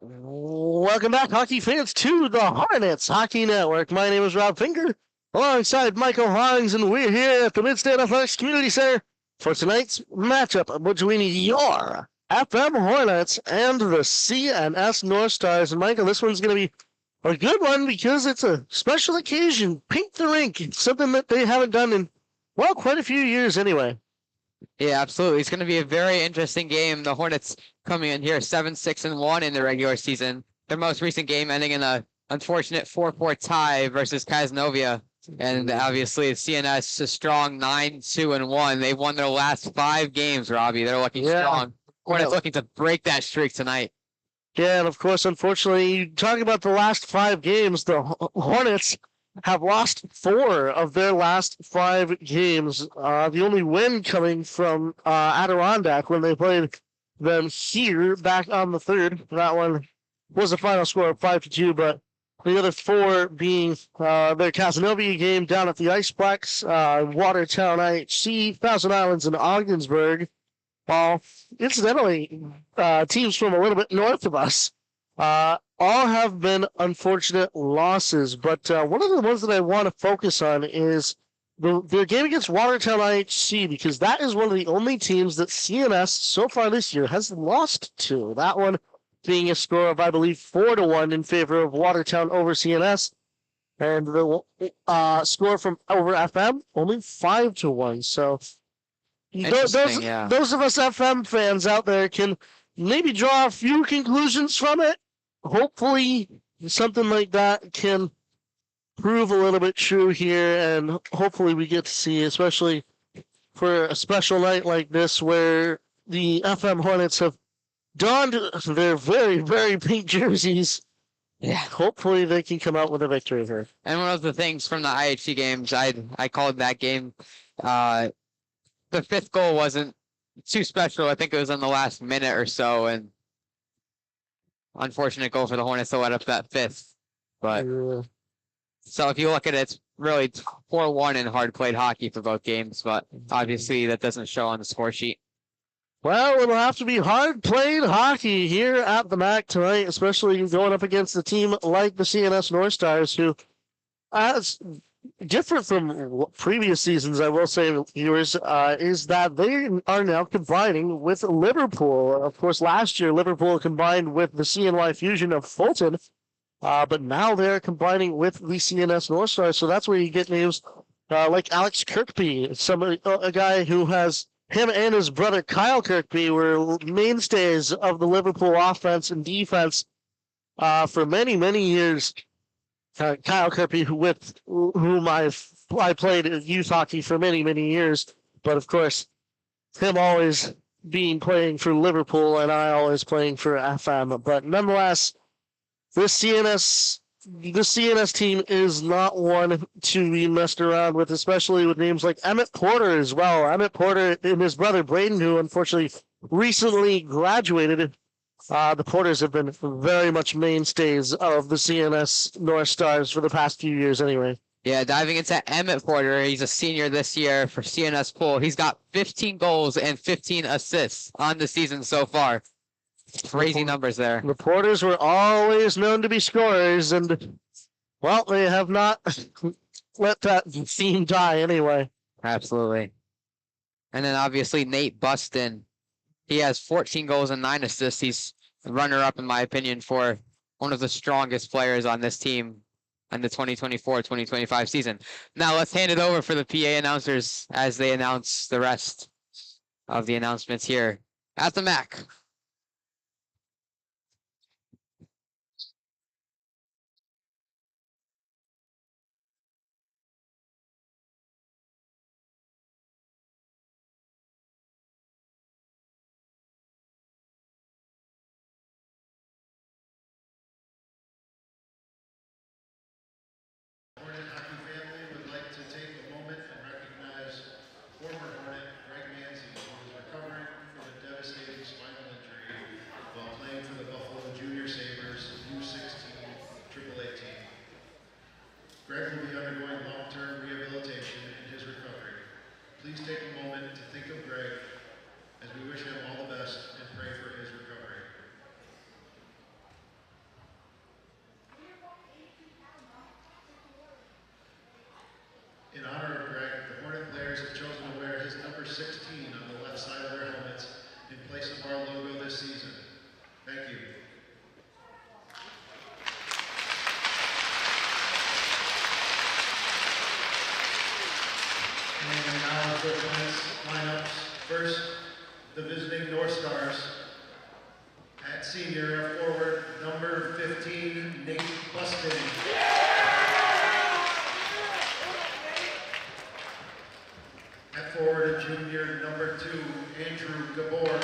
Welcome back, hockey fans, to the Hornets Hockey Network. My name is Rob Finger, alongside Michael Haungs, and we're here at the Midstate Athletics Community Center for tonight's matchup between your FM Hornets and the CNS Northstars. And Michael, this one's going to be a good one because it's a special occasion. Paint the rink. It's something that they haven't done in, well, quite a few years anyway. Yeah, absolutely. It's going to be a very interesting game. The Hornets coming in here 7-6-1 in the regular season. Their most recent game ending in a unfortunate 4-4 tie versus Casanova. And obviously, CNS is strong 9-2-1. They've won their last 5 games, Robbie. They're looking strong. Hornets looking to break that streak tonight. Yeah, and of course, unfortunately, talking about the last 5 games, the Hornets have lost 4 of their last 5 games. The only win coming from Adirondack when they played them here back on the 3rd. That one was a final score of 5-2, but the other 4 being their Casanova game down at the Iceplex, Watertown IHC, Thousand Islands, and Ogdensburg. Incidentally, teams from a little bit north of us all have been unfortunate losses, but one of the ones that I want to focus on is their game against Watertown IHC, because that is one of the only teams that CNS so far this year has lost to. That one being a score of, I believe, 4-1 in favor of Watertown over CNS, and the score from over FM only 5-1. So those of us FM fans out there can maybe draw a few conclusions from it. Hopefully, something like that can prove a little bit true here, and hopefully we get to see, especially for a special night like this, where the FM Hornets have donned their very, very pink jerseys. Yeah, hopefully they can come out with a victory here. And one of the things from the IHC games, I called that game, the 5th goal wasn't too special. I think it was in the last minute or so, and unfortunate goal for the Hornets to let up that 5th. But so if you look at it, it's really 4-1 in hard-played hockey for both games, but obviously that doesn't show on the score sheet. Well, it'll have to be hard-played hockey here at the MACC tonight, especially going up against a team like the CNS Northstars, who, as different from previous seasons, I will say, viewers, is that they are now combining with Liverpool. Of course, last year, Liverpool combined with the CNY Fusion of Fulton, but now they're combining with the CNS Northstars, so that's where you get names like Alex Kirkby, a guy who has, him and his brother Kyle Kirkby were mainstays of the Liverpool offense and defense for many, many years. Kyle Kirkby, with whom I played youth hockey for many, many years. But of course, him always playing for Liverpool and I always playing for FM. But nonetheless, the CNS team is not one to be messed around with, especially with names like Emmett Porter as well. Emmett Porter and his brother Braden, who unfortunately recently graduated. The Porters have been very much mainstays of the CNS Northstars for the past few years anyway. Yeah, diving into Emmett Porter, he's a senior this year for CNS Pool. He's got 15 goals and 15 assists on the season so far. Crazy numbers there. The Porters were always known to be scorers, and, well, they have not let that theme die anyway. Absolutely. And then obviously Nate Buston. He has 14 goals and 9 assists. He's the runner-up, in my opinion, for one of the strongest players on this team in the 2024-2025 season. Now let's hand it over for the PA announcers as they announce the rest of the announcements here at the MACC. Hornet hockey family would like to take a moment and recognize former Hornet Greg Manzi, who is recovering from a devastating spinal injury while playing for the Buffalo Junior Sabres U16 AAA team. Greg will be undergoing long-term rehabilitation in his recovery. Please take a moment to think of Greg as we wish him all the best and pray for his recovery. Northers, the visiting Northstars. At senior, forward number 15, Nate Buston. At forward, a junior, number 2, Andrew Gabor.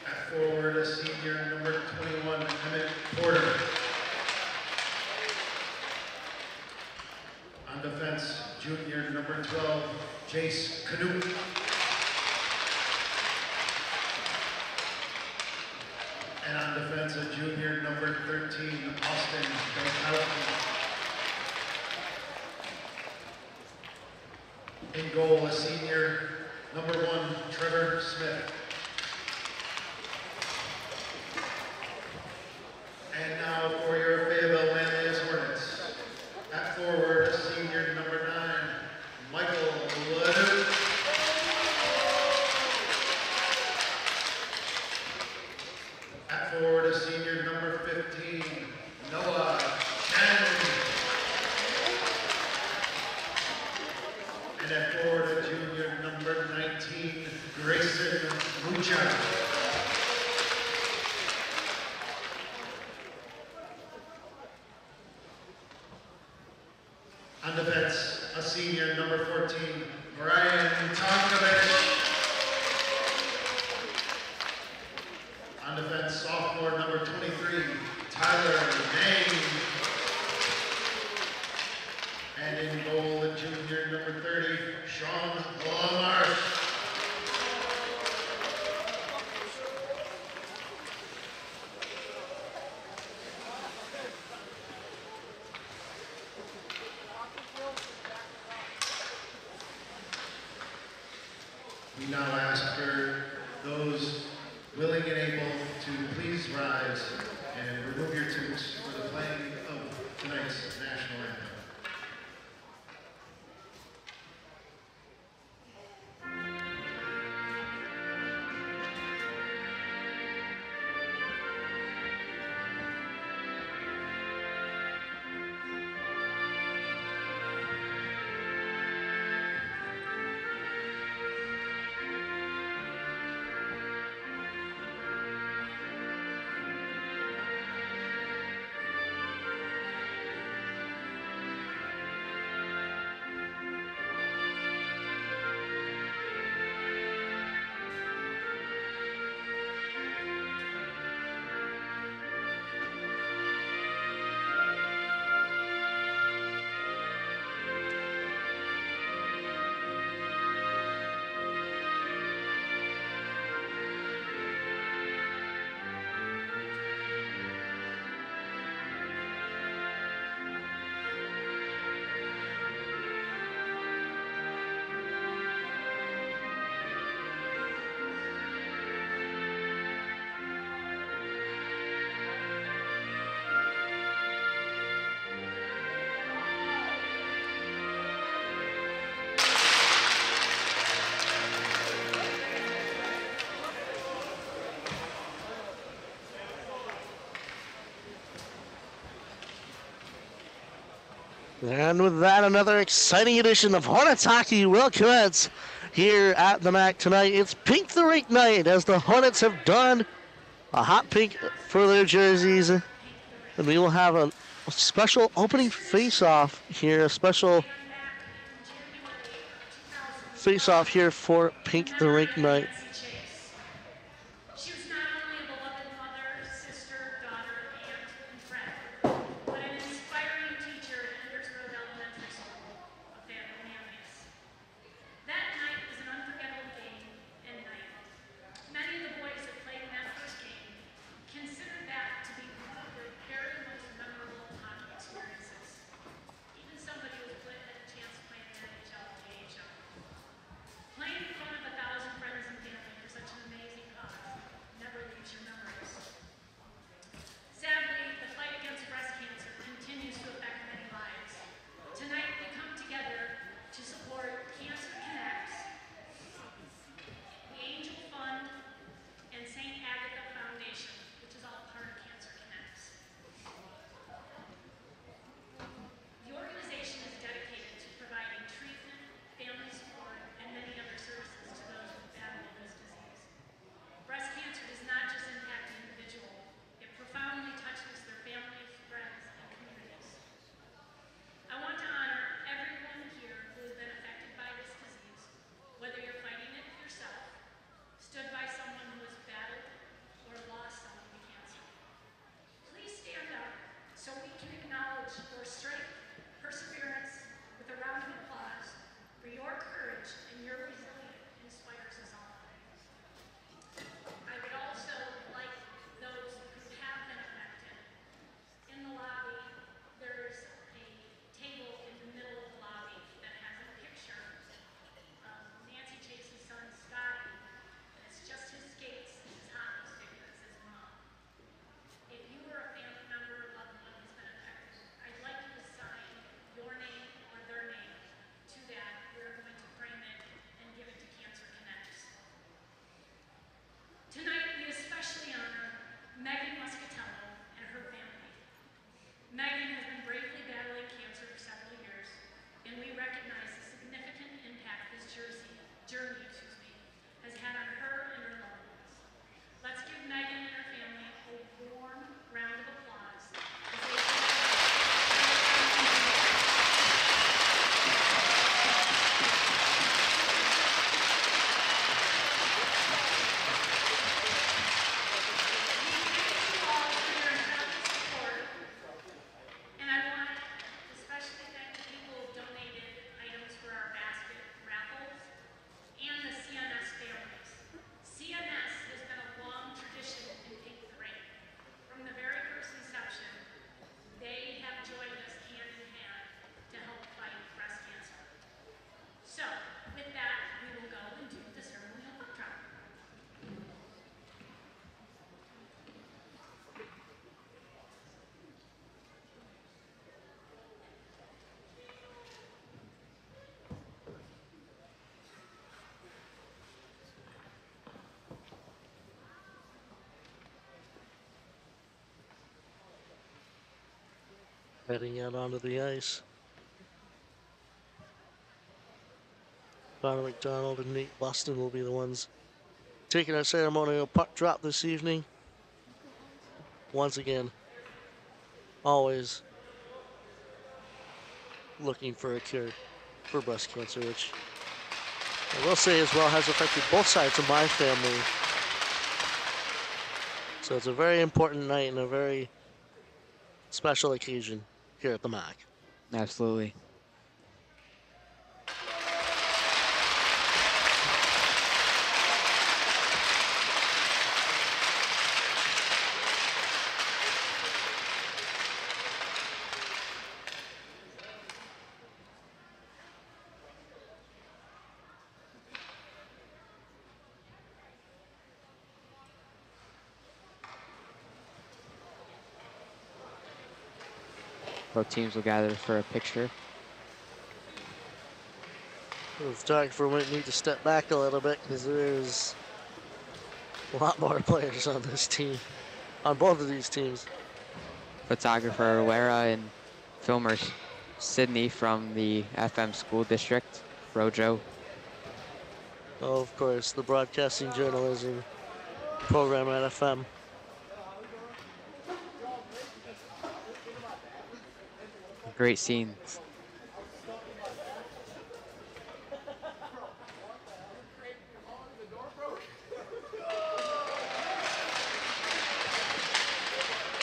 At forward, a senior, number 21, Emmett Porter. On defense, junior, number 12, Jace Canute. And on defense, a junior, number 13, Austin Benkowski. In goal, a senior, number 1, Trevor Smith. And now for your Fayetteville-Manlius Hornets. At forward, a senior, number 9, Michael Leonard. At forward, a senior, number 15, Noah Shannon. And at forward, a junior, number 19, Grayson Mucha. On defense, a senior, number 14, Brian Tonkovich. On defense, sophomore, number 23, Tyler May. And in goal, a junior, number 30, Sean Lamarche. We now ask for those willing and able to please rise and remove your toques for the playing of tonight's national anthem. And with that, another exciting edition of Hornets hockey will commence here at the MACC tonight. It's Pink the Rink night as the Hornets have donned a hot pink for their jerseys. And we will have a special opening face-off here, a special face-off here for Pink the Rink night. She was not only a beloved mother, sister, daughter, aunt, and friend, but an inspiring teacher at Hendersburg Elementary School of Fayetteville-Manlius. That night was an unforgettable game and night. Many of the boys that played in that first game considered that to be one of their very most memorable hockey experiences. Even somebody who had a chance to play in the NHL and AHL. Playing in front of 1,000 friends and family Heading out onto the ice. Connor McDonald and Nate Buston will be the ones taking our ceremonial puck drop this evening. Once again, always looking for a cure for breast cancer, which I will say as well has affected both sides of my family. So it's a very important night and a very special occasion here at the MACC. Absolutely. Both teams will gather for a picture. The photographer might need to step back a little bit because there's a lot more players on this team, on both of these teams. Photographer Rivera and filmer Sydney from the FM school district, Rojo. Oh, of course, the broadcasting journalism program at FM. Great scenes.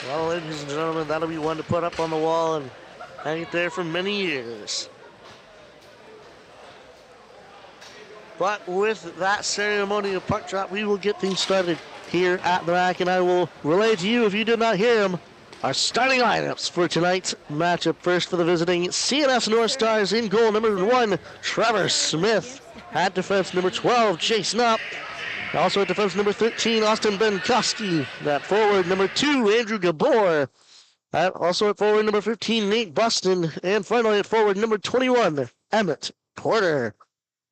Well, ladies and gentlemen, that'll be one to put up on the wall and hang it there for many years. But with that ceremonial puck drop, we will get things started here at the MACC, and I will relay to you, if you did not hear them, our starting lineups for tonight's matchup. First for the visiting CNS Northstars, in goal number 1, Trevor Smith. At defense number 12, Chase Knopp. Also at defense number 13, Austin Benkowski. At forward number 2, Andrew Gabor. Also at forward number 15, Nate Buston. And finally at forward number 21, Emmett Porter.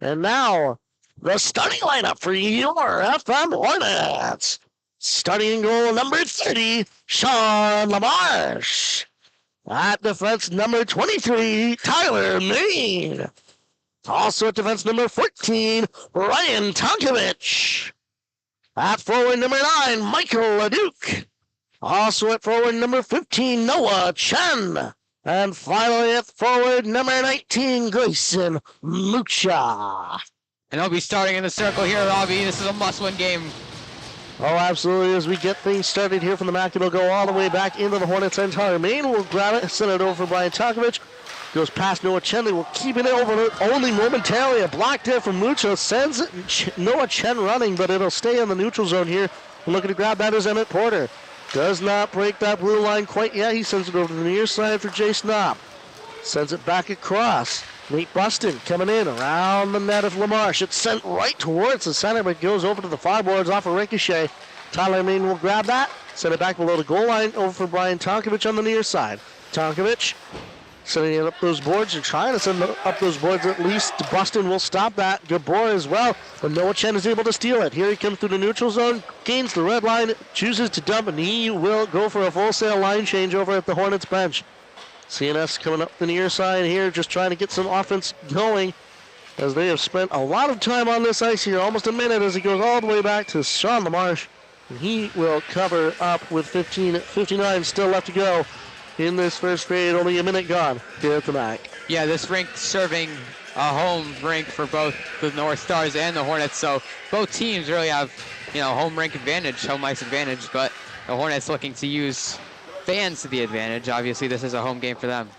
And now, the starting lineup for your FM Hornets. Starting in goal number 30, Sean LaMarche. At defense number 23, Tyler Main. Also at defense number 14, Ryan Tonkovich. At forward number 9, Michael LaDuke. Also at forward number 15, Noah Chen. And finally at forward number 19, Grayson Mucha. And they'll be starting in the circle here, Robbie. This is a must-win game. Oh, absolutely. As we get things started here from the MACC, it'll go all the way back into the Hornets' end. Tyler Main will grab it, send it over for Brian Tonkovich. Goes past Noah Chen. They will keep it over only momentarily. A block there from Mucha sends Noah Chen running, but it'll stay in the neutral zone here. Looking to grab that is Emmett Porter. Does not break that blue line quite yet. He sends it over to the near side for Jace Knopp. Sends it back across. Nate Buston coming in around the net of LaMarche. It's sent right towards the center, but goes over to the far boards off a ricochet. Tyler Main will grab that. Send it back below the goal line over for Brian Tonkovich on the near side. Tonkovich sending it up those boards. You're trying to send up those boards at least. Buston will stop that. Gabor as well. But Noah Chen is able to steal it. Here he comes through the neutral zone. Gains the red line. Chooses to dump, and he will go for a full sail line change over at the Hornets bench. CNS coming up the near side here, just trying to get some offense going, as they have spent a lot of time on this ice here, almost a minute, as he goes all the way back to Sean LaMarche. And he will cover up with 59 still left to go in this first period. Only a minute gone here at the MACC. Yeah, this rink serving a home rink for both the Northstars and the Hornets, so both teams really have, home rink advantage, home ice advantage, but the Hornets looking to use fans to the advantage. Obviously, this is a home game for them.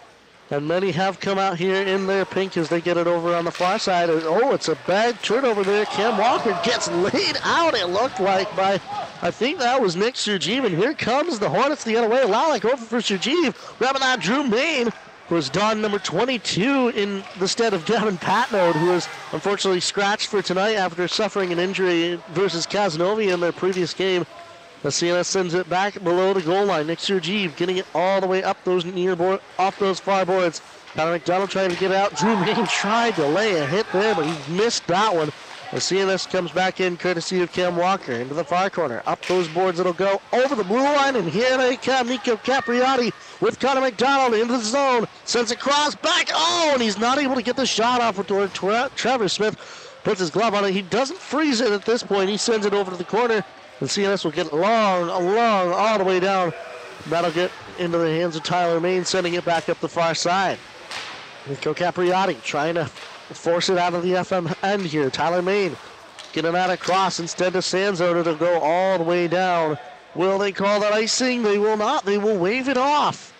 And many have come out here in their pink as they get it over on the far side. Oh, it's a bad turnover there. Cam Walker gets laid out, it looked like, by, I think that was Nick Sergeev. And here comes the Hornets the other way. Lalick over for Sergeev. Grabbing that, Drew Main was Don number 22 in the stead of Devin Patnode, who was unfortunately scratched for tonight after suffering an injury versus Casanova in their previous game. The CNS sends it back below the goal line. Nick Sergeev getting it all the way up those off those far boards. Connor McDonald trying to get out. Drew Main tried to lay a hit there, but he missed that one. The CNS comes back in courtesy of Cam Walker into the far corner. Up those boards it'll go over the blue line, and here they come. Nico Capriotti with Connor McDonald into the zone. Sends a cross back. Oh, and he's not able to get the shot off toward Trevor Smith. Puts his glove on it. He doesn't freeze it at this point. He sends it over to the corner. And CNS will get long, all the way down. That'll get into the hands of Tyler Main, sending it back up the far side. Nico Capriotti trying to force it out of the FM end here. Tyler Main getting that across instead of Sanzo to go all the way down. Will they call that icing? They will not. They will wave it off.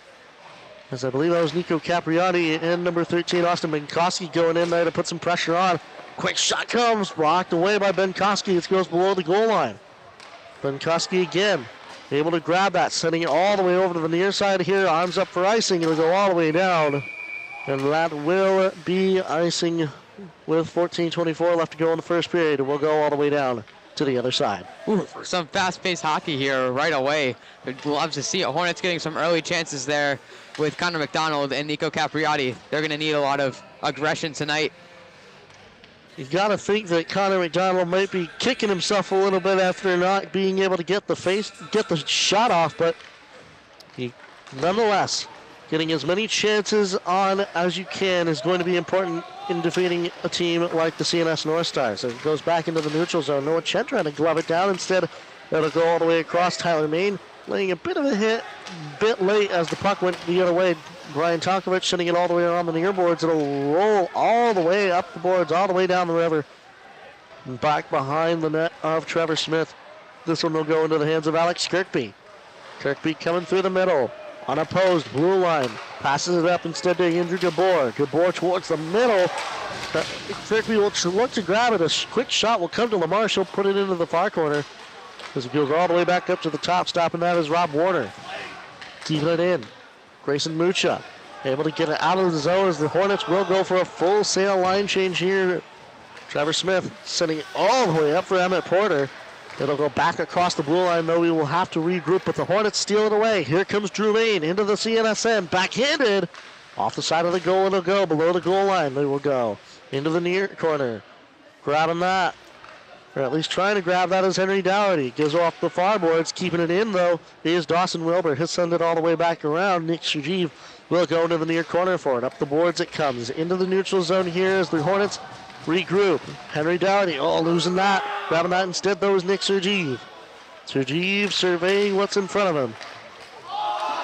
As I believe that was Nico Capriotti and number 13, Austin Benkowski, going in there to put some pressure on. Quick shot comes, blocked away by Benkowski. It goes below the goal line. Benkowski again, able to grab that, sending it all the way over to the near side here. Arms up for icing. It'll go all the way down. And that will be icing with 14:24 left to go in the first period. We'll go all the way down to the other side. Ooh, some fast-paced hockey here right away. We'd love to see it. Hornets getting some early chances there with Connor McDonald and Nico Capriotti. They're going to need a lot of aggression tonight. You got to think that Connor McDonald might be kicking himself a little bit after not being able to get the shot off, but he, nonetheless, getting as many chances on as you can is going to be important in defeating a team like the CNS Northstars. It goes back into the neutral zone. Noah Chen trying to glove it down. Instead, it'll go all the way across. Tyler Main laying a bit of a hit, bit late as the puck went the other way. Brian Tonkovich sending it all the way around the near boards. It'll roll all the way up the boards, all the way down the river. And back behind the net of Trevor Smith. This one will go into the hands of Alex Kirkby. Kirkby coming through the middle. Unopposed, blue line. Passes it up instead to Andrew Gabor. Gabor towards the middle. Kirkby will look to grab it. A quick shot will come to Lamar. She'll put it into the far corner as it goes all the way back up to the top. Stopping that is Rob Warner. Keeping it in. Grayson Mucha able to get it out of the zone as the Hornets will go for a full sail line change here. Trevor Smith sending it all the way up for Emmett Porter. It'll go back across the blue line, though we will have to regroup, but the Hornets steal it away. Here comes Drew Main into the CNSN, backhanded. Off the side of the goal, it'll go below the goal line. They will go into the near corner. Grabbing that, or at least trying to grab that, is Henry Dougherty. Gives off the far boards, keeping it in, though, is Dawson Wilbur. He'll send it all the way back around. Nick Shajiv will go into the near corner for it. Up the boards it comes. Into the neutral zone here as the Hornets regroup. Henry Dougherty, losing that. Grabbing that instead, though, is Nick Sergeev. Sergeev surveying what's in front of him.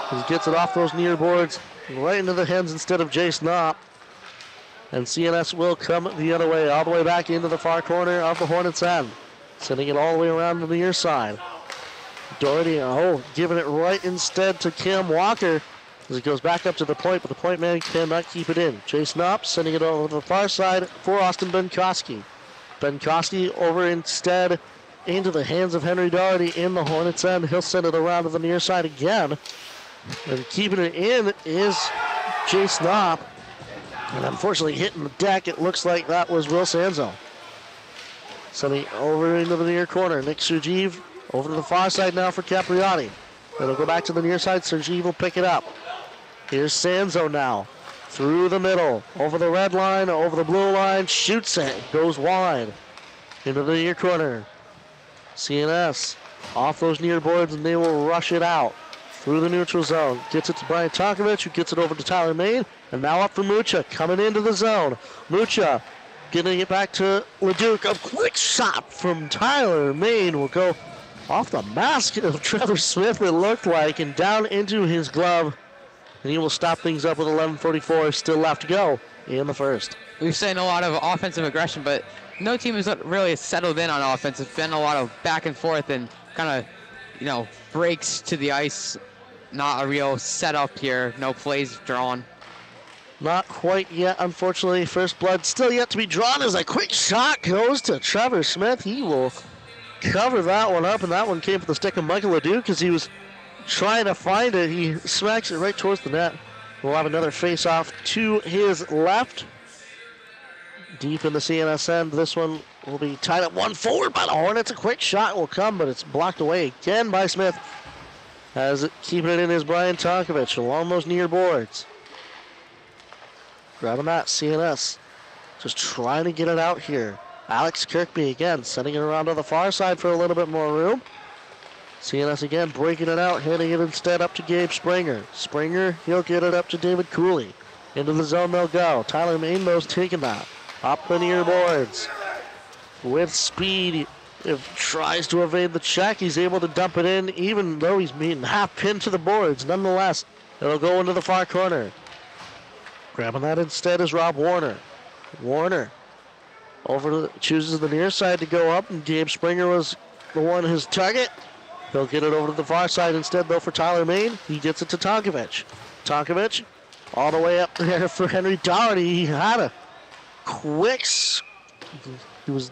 He gets it off those near boards, right into the hands instead of Jace Knopp. And CNS will come the other way, all the way back into the far corner of the Hornets' end. Sending it all the way around to the near side. Doherty, giving it right instead to Cam Walker as it goes back up to the point, but the point man cannot keep it in. Chase Knopp sending it over to the far side for Austin Benkowski. Benkowski over instead into the hands of Henry Doherty in the Hornets' end. He'll send it around to the near side again. And keeping it in is Chase Knopp. And unfortunately hitting the deck, it looks like that was Will Sanzo. Sending over into the near corner. Nick Sergeev over to the far side now for Capriotti. It'll go back to the near side. Sergeev will pick it up. Here's Sanzo now. Through the middle. Over the red line, over the blue line. Shoots it. Goes wide. Into the near corner. CNS off those near boards, and they will rush it out. Through the neutral zone. Gets it to Brian Tonkovich, who gets it over to Tyler Main. And now up for Mucha, coming into the zone. Mucha getting it back to LeDuc. A quick shot from Tyler Main will go off the mask of Trevor Smith, it looked like, and down into his glove. And he will stop things up with 11:44 still left to go in the first. We've seen a lot of offensive aggression, but no team has really settled in on offense. It's been a lot of back and forth and kind of, breaks to the ice. Not a real setup here. No plays drawn. Not quite yet, unfortunately. First blood still yet to be drawn as a quick shot goes to Trevor Smith. He will cover that one up, and that one came from the stick of Michael LeDuc as he was trying to find it. He smacks it right towards the net. We'll have another face-off to his left. Deep in the CNS end. This one will be tied at 1-4 by the Hornets. A quick shot will come, but it's blocked away again by Smith. As keeping it in is Brian Tonkovich along those near boards. Grabbing that, CNS. Just trying to get it out here. Alex Kirkby again, sending it around to the far side for a little bit more room. CNS again breaking it out, handing it instead up to Gabe Springer. Springer, he'll get it up to David Cooley. Into the zone they'll go. Tyler Mainbo's taking that. Up the near boards. With speed, if tries to evade the check, he's able to dump it in, even though he's being half pinned to the boards. Nonetheless, it'll go into the far corner. Grabbing that instead is Rob Warner. Warner chooses the near side to go up, and Gabe Springer was the one his target. He'll get it over to the far side instead, though, for Tyler Main. He gets it to Tonkovich. Tonkovich all the way up there for Henry Doherty. He had a quick... He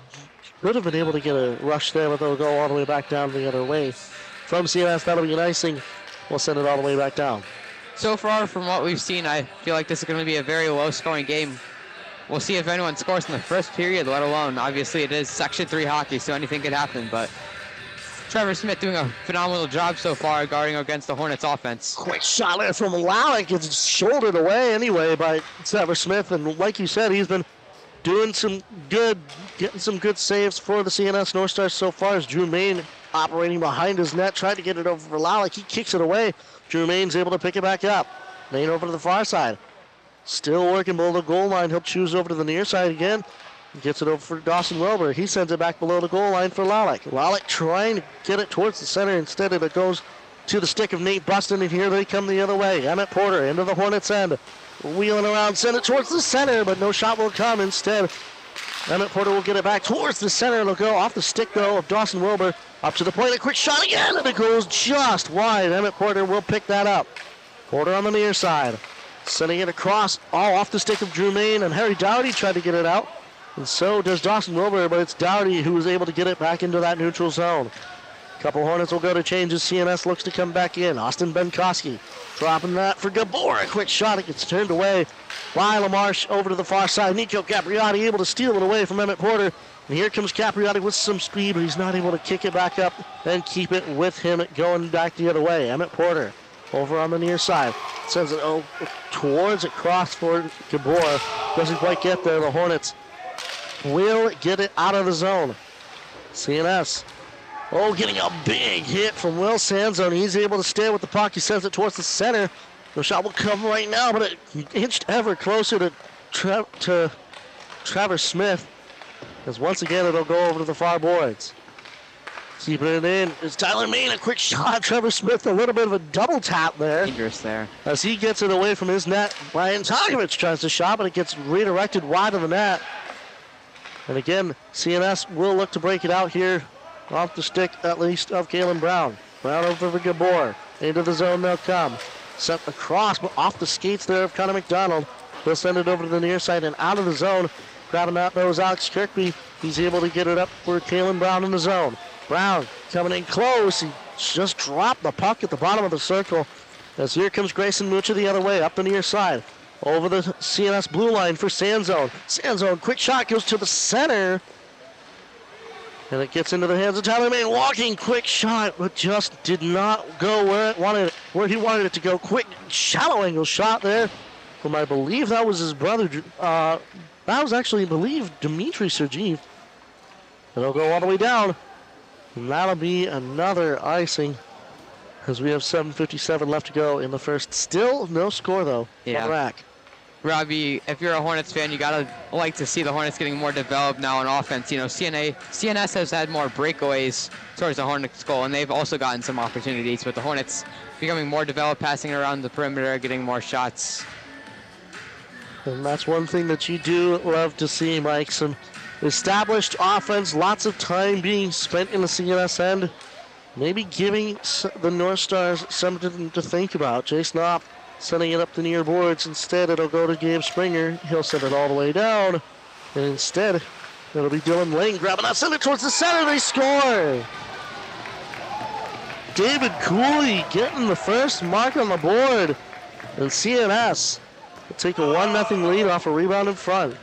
could have been able to get a rush there, but they'll go all the way back down the other way. From CNS, that'll be an icing. We'll send it all the way back down. So far, from what we've seen, I feel like this is going to be a very low-scoring game. We'll see if anyone scores in the first period, let alone, obviously, it is Section 3 hockey, so anything could happen, but Trevor Smith doing a phenomenal job so far guarding against the Hornets offense. Quick shot there from Lalick. It's shouldered away anyway by Trevor Smith, and like you said, he's been doing getting some good saves for the CNS Northstars so far as Drew Main operating behind his net, tried to get it over for Lalick. He kicks it away. Drew Main's able to pick it back up. Main over to the far side. Still working below the goal line. He'll choose over to the near side again. Gets it over for Dawson Wilbur. He sends it back below the goal line for Lalick. Lalick trying to get it towards the center. Instead, it goes to the stick of Nate Buston, and here they come the other way. Emmett Porter into the Hornets' end. Wheeling around, send it towards the center, but no shot will come. Instead, Emmett Porter will get it back towards the center. It'll go off the stick, though, of Dawson Wilbur. Up to the point, a quick shot again, and it goes just wide. Emmett Porter will pick that up. Porter on the near side. Sending it across, all off the stick of Drew Main, and Harry Dowdy tried to get it out. And so does Dawson Wilbur, but it's Dowdy who was able to get it back into that neutral zone. Couple Hornets will go to change as CNS looks to come back in. Austin Benkoski dropping that for Gabor. A quick shot. It gets turned away by LaMarche over to the far side. Nico Capriotti able to steal it away from Emmett Porter. And here comes Capriotti with some speed, but he's not able to kick it back up and keep it with him going back the other way. Emmett Porter over on the near side. Sends it towards it, cross for Gabor. Doesn't quite get there. The Hornets will get it out of the zone. CNS. Getting a big hit from Will Sanzone. He's able to stay with the puck. He sends it towards the center. The shot will come right now, but it inched ever closer to Trevor Smith. As once again, it'll go over to the far boards. Keeping it in is Tyler Main. A quick shot. Trevor Smith, a little bit of a double tap there. Dangerous there. As he gets it away from his net, Brian Tonkovich tries to shot, but it gets redirected wide of the net. And again, CNS will look to break it out here. Off the stick, at least, of Kalen Brown. Brown over for Gabor. Into the zone they'll come. Sent across, but off the skates there of Connor McDonald. He'll send it over to the near side and out of the zone. Grabbing that though is Alex Kirkby. He's able to get it up for Kalen Brown in the zone. Brown coming in close. He just dropped the puck at the bottom of the circle. As here comes Grayson Mucha the other way, up the near side. Over the CNS blue line for Sanzone. Sanzone, quick shot, goes to the center. And it gets into the hands of Tyler Main. Walking, quick shot, but just did not go where he wanted it to go. Quick, shallow angle shot there from, I believe that was his brother. That was actually, I believe, Dmitry Sergeev. It'll go all the way down. And that'll be another icing as we have 7:57 left to go in the first. Still no score, though. Yeah. On the rack. Robbie, if you're a Hornets fan, you gotta like to see the Hornets getting more developed now on offense. You know, CNS has had more breakaways towards the Hornets goal, and they've also gotten some opportunities. But the Hornets becoming more developed, passing around the perimeter, getting more shots. And that's one thing that you do love to see, Mike. Some established offense, lots of time being spent in the CNS end. Maybe giving the Northstars something to think about. Jason Opp sending it up the near boards. Instead, it'll go to Gabe Springer. He'll send it all the way down. And instead, it'll be Dylan Lane grabbing that, send it towards the center. They score! David Cooley getting the first mark on the board. And CNS will take a 1-0 lead off a rebound in front.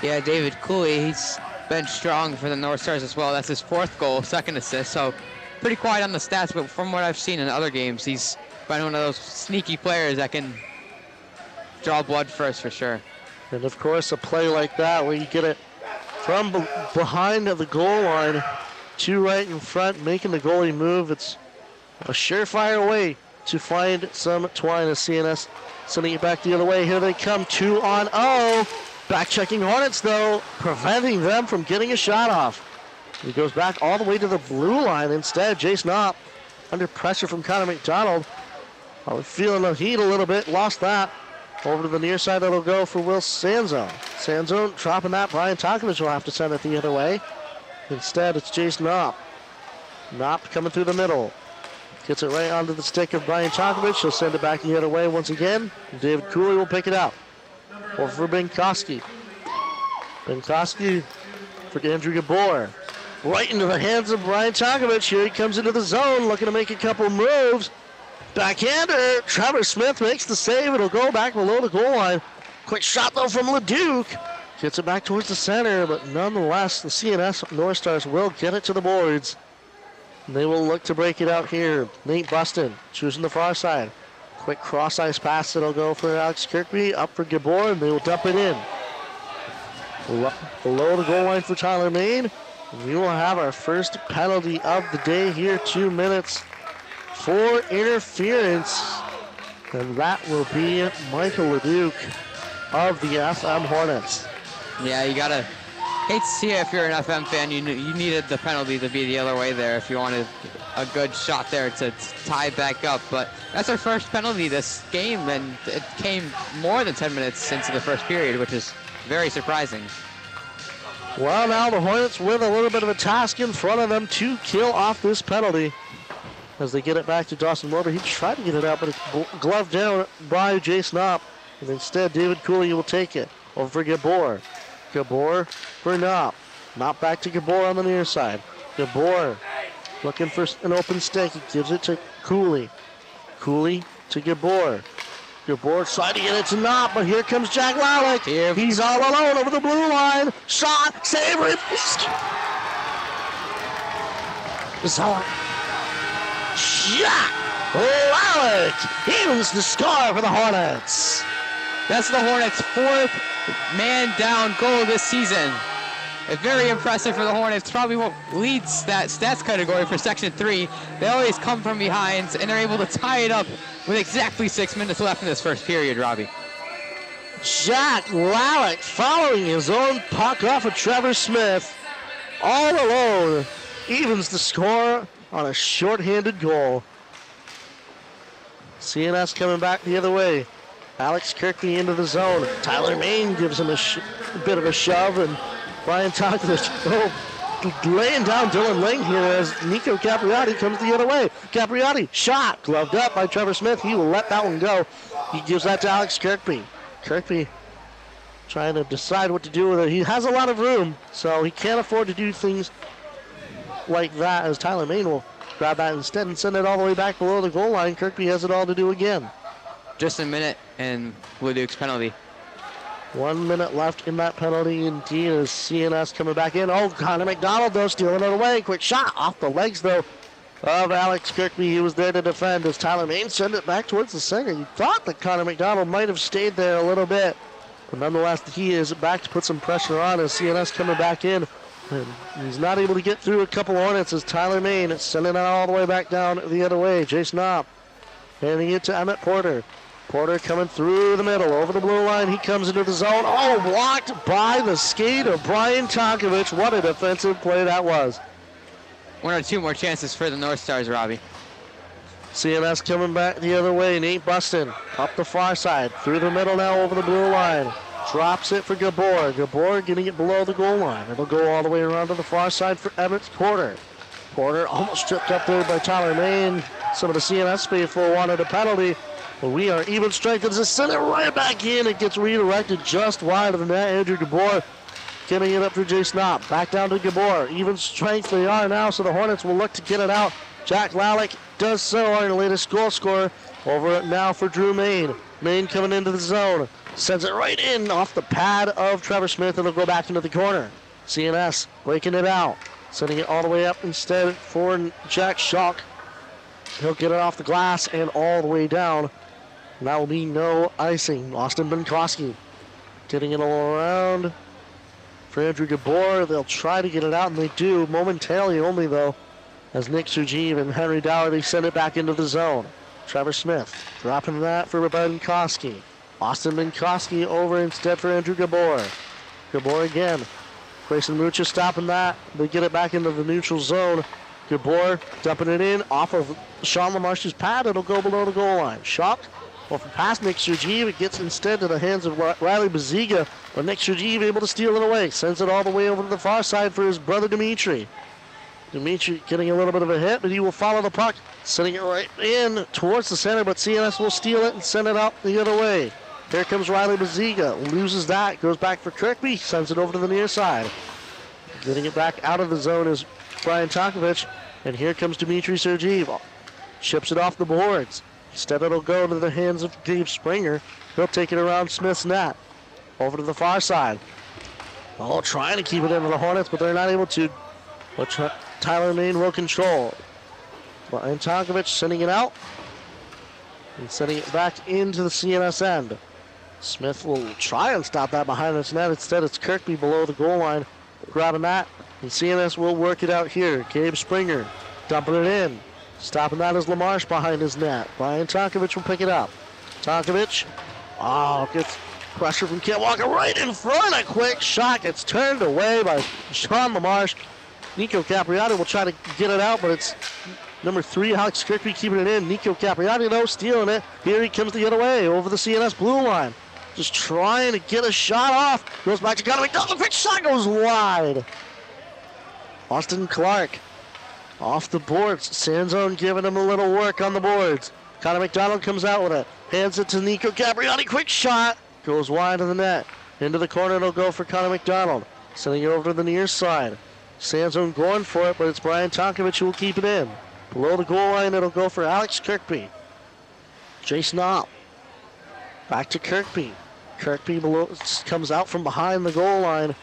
Yeah, David Cooley, he's been strong for the Northstars as well. That's his 4th goal, 2nd assist. So pretty quiet on the stats, but from what I've seen in other games, he's been one of those sneaky players that can draw blood first for sure. And of course, a play like that where you get it from behind the goal line to right in front, making the goalie move. It's a surefire way to find some twine as CNS sending it back the other way. Here they come, 2-on-0. Back-checking Hornets, though, preventing them from getting a shot off. He goes back all the way to the blue line instead. Jace Knopp under pressure from Connor McDonald. Feeling the heat a little bit, lost that. Over to the near side, it'll go for Will Sanzone. Sanzone dropping that. Brian Tokovich will have to send it the other way. Instead, it's Jace Knopp. Knopp coming through the middle. Gets it right onto the stick of Brian Tokovich. He'll send it back the other way once again. David Cooley will pick it up. Over for Benkoski. Benkoski for Andrew Gabor. Right into the hands of Brian Tokovich. Here he comes into the zone, looking to make a couple moves. Backhander, Trevor Smith makes the save. It'll go back below the goal line. Quick shot, though, from LeDuc. Gets it back towards the center, but nonetheless, the CNS Northstars will get it to the boards. They will look to break it out here. Nate Buston choosing the far side. Quick cross-ice pass. It'll go for Alex Kirkby. Up for Gabor, and they will dump it in. Below the goal line for Tyler Main. We will have our first penalty of the day here. 2 minutes for interference. And that will be Michael LeDuc of the FM Hornets. Yeah, you gotta hate to see it if you're an FM fan. You needed the penalty to be the other way there if you wanted a good shot there to tie back up. But that's our first penalty this game, and it came more than 10 minutes into the first period, which is very surprising. Well, now the Hornets with a little bit of a task in front of them to kill off this penalty. As they get it back to Dawson Wilbur. He tried to get it out, but it's gloved down by Jace Knopp. And instead, David Cooley will take it. Over for Gabor. Gabor for Knopp. Knopp back to Gabor on the near side. Gabor looking for an open stick. He gives it to Cooley. Cooley to Gabor. Gabor trying to get it to Knopp, but here comes Jack Lalick. He's all alone over the blue line. Shot, save, released. Jack Lalick evens the score for the Hornets. That's the Hornets' 4th man-down goal this season. Very impressive for the Hornets. Probably what leads that stats category for Section 3. They always come from behind, and they're able to tie it up with exactly 6 minutes left in this first period, Robbie. Jack Lalick following his own puck off of Trevor Smith. All alone evens the score on a shorthanded goal. CNS coming back the other way. Alex Kirkby into the zone. Tyler Main gives him a bit of a shove, and Brian Tokovich laying down Dylan Lang here as Nico Capriati comes the other way. Capriati, shot, gloved up by Trevor Smith. He will let that one go. He gives that to Alex Kirkby. Kirkby trying to decide what to do with it. He has a lot of room, so he can't afford to do things like that, as Tyler Main will grab that instead and send it all the way back below the goal line. Kirkby has it all to do again. Just a minute and LeDuc's penalty. 1 minute left in that penalty indeed as CNS coming back in. Oh, Connor McDonald though stealing it away. Quick shot off the legs though of Alex Kirkby. He was there to defend as Tyler Main sent it back towards the center. You thought that Connor McDonald might have stayed there a little bit, but nonetheless he is back to put some pressure on as CNS coming back in. And he's not able to get through a couple Hornets as Tyler Main is sending it all the way back down the other way. Jace Knopp handing it to Emmett Porter. Porter coming through the middle, over the blue line. He comes into the zone. Oh, blocked by the skate of Brian Tokovich. What a defensive play that was. 1 or 2 more chances for the Northstars, Robbie. CNS coming back the other way. Nate Buston up the far side. Through the middle now over the blue line. Drops it for Gabor. Gabor getting it below the goal line. It'll go all the way around to the far side for Emmett Porter. Porter almost tripped up there by Tyler Main. Some of the CNS faithful wanted a penalty. But we are even strength as they send it right back in. It gets redirected just wide of the net. Andrew Gabor getting it up for Jace Knopp. Back down to Gabor. Even strength they are now, so the Hornets will look to get it out. Jack Lalick does so, our latest goal scorer. Over it now for Drew Main. Main coming into the zone. Sends it right in off the pad of Trevor Smith, and it'll go back into the corner. CNS breaking it out. Sending it all the way up instead for Jack Schalk. He'll get it off the glass and all the way down. And that will be no icing. Austin Benkoski Getting it all around for Andrew Gabor. They'll try to get it out, and they do momentarily only, though, as Nick Sergeev and Henry Dougherty send it back into the zone. Trevor Smith dropping that for Minkowski. Austin Minkowski over instead for Andrew Gabor. Gabor again. Grayson Mucha stopping that. They get it back into the neutral zone. Gabor dumping it in off of Sean LaMarche's pad. It'll go below the goal line. Shot off the pass Nick Sergeev. It gets instead to the hands of Riley Baziga, but Nick Sergeev able to steal it away. Sends it all the way over to the far side for his brother Dimitri. Dimitri getting a little bit of a hit, but he will follow the puck, sending it right in towards the center, but CNS will steal it and send it out the other way. Here comes Riley Baziga, loses that, goes back for Kirkby, sends it over to the near side. Getting it back out of the zone is Brian Tonkovich, and here comes Dimitri Sergeev. Chips it off the boards. Instead it'll go to the hands of Dave Springer. He'll take it around Smith's net. Over to the far side. Oh, trying to keep it into the Hornets, but they're not able to. But Tyler Main will control. Brian Tonkovich sending it out. And sending it back into the CNS end. Smith will try and stop that behind his net. Instead, it's Kirkby below the goal line grabbing that. And CNS will work it out here. Gabe Springer dumping it in. Stopping that is LaMarche behind his net. Brian Tonkovich will pick it up. Tonkovich, gets pressure from Kent Walker right in front. A quick shot gets turned away by Sean LaMarche. Nico Capriati will try to get it out, but it's number 3, Alex Kirkby keeping it in. Nico Capriati, though, stealing it. Here he comes the other way over the CNS blue line. Just trying to get a shot off. Goes back to Connor McDonald. Quick shot goes wide. Austin Clark off the boards. Sanzone giving him a little work on the boards. Connor McDonald comes out with it. Hands it to Nico Capriati. Quick shot. Goes wide of the net. Into the corner it'll go for Connor McDonald. Sending it over to the near side. Sanzone going for it, but it's Brian Tonkovich who will keep it in. Below the goal line, it'll go for Alex Kirkby. Jason Opp. Back to Kirkby. Kirkby comes out from behind the goal line.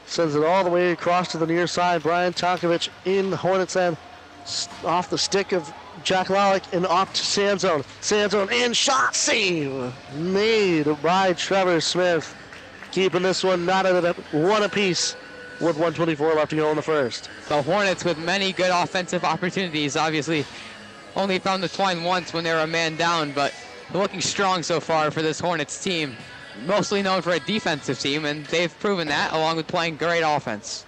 Sends it all the way across to the near side. Brian Tonkovich in the Hornets end. Off the stick of Jack Lalick and off to Sanzone. Sanzone in, shot, save. Made by Trevor Smith. Keeping this one not at one apiece with 1:24 left to go in the first. The Hornets with many good offensive opportunities. Obviously only found the twine once when they were a man down, but they're looking strong so far for this Hornets team. Mostly known for a defensive team, and they've proven that along with playing great offense.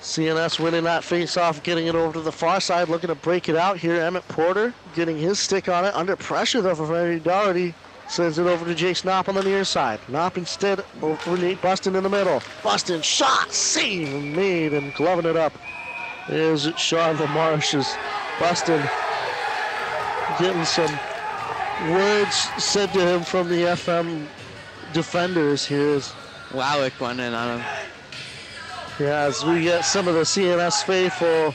CNS winning that face-off, getting it over to the far side, looking to break it out here. Emmett Porter getting his stick on it. Under pressure, though, for Henry Dougherty. Sends it over to Jace Knopp on the near side. Knopp instead over for Nate Buston in the middle. Buston, shot, save, made, and gloving it up is Sean LaMarche's. Buston getting some words said to him from the FM defenders. Here's Lalick went in on him. Yeah, as we get some of the CNS faithful